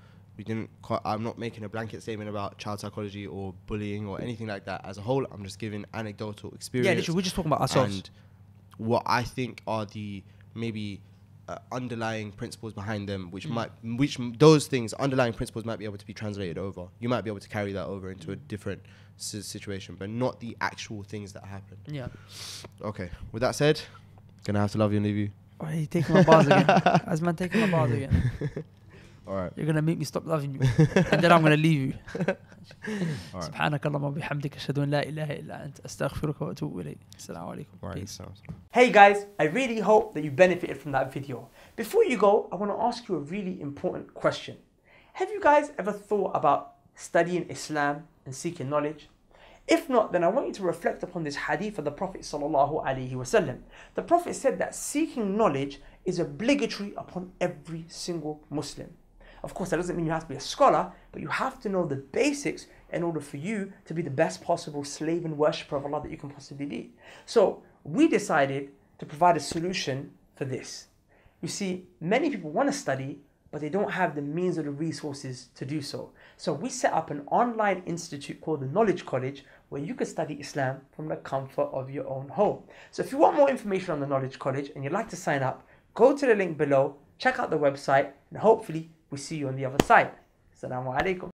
I'm not making a blanket statement about child psychology or bullying or anything like that as a whole. I'm just giving anecdotal experience. Yeah, literally, we're just talking about ourselves. And what I think are the maybe underlying principles behind them, which those things, underlying principles, might be able to be translated over. You might be able to carry that over into a different situation, but not the actual things that happen. Okay. With that said, gonna have to love you and leave you. Oh, he's taking my bars again. As man taking my bars again. All right. You're gonna make me stop loving you, and then I'm gonna leave you. سبحانك اللهم وبحمدك أشهد أن لا إله إلا أنت أستغفرك وأتوب إليك. السلام عليكم. Hey guys, I really hope that you benefited from that video. Before you go, I want to ask you a really important question. Have you guys ever thought about studying Islam and seeking knowledge? If not, then I want you to reflect upon this hadith of the Prophet sallallahu alaihi wasallam. The Prophet said that seeking knowledge is obligatory upon every single Muslim. Of course, that doesn't mean you have to be a scholar, but you have to know the basics in order for you to be the best possible slave and worshipper of Allah that you can possibly be. So we decided to provide a solution for this. You see, many people want to study, but they don't have the means or the resources to do so. So we set up an online institute called the Knowledge College, where you can study Islam from the comfort of your own home. So if you want more information on the Knowledge College and you'd like to sign up, go to the link below, check out the website, and hopefully we'll see you on the other side. Assalamu alaikum.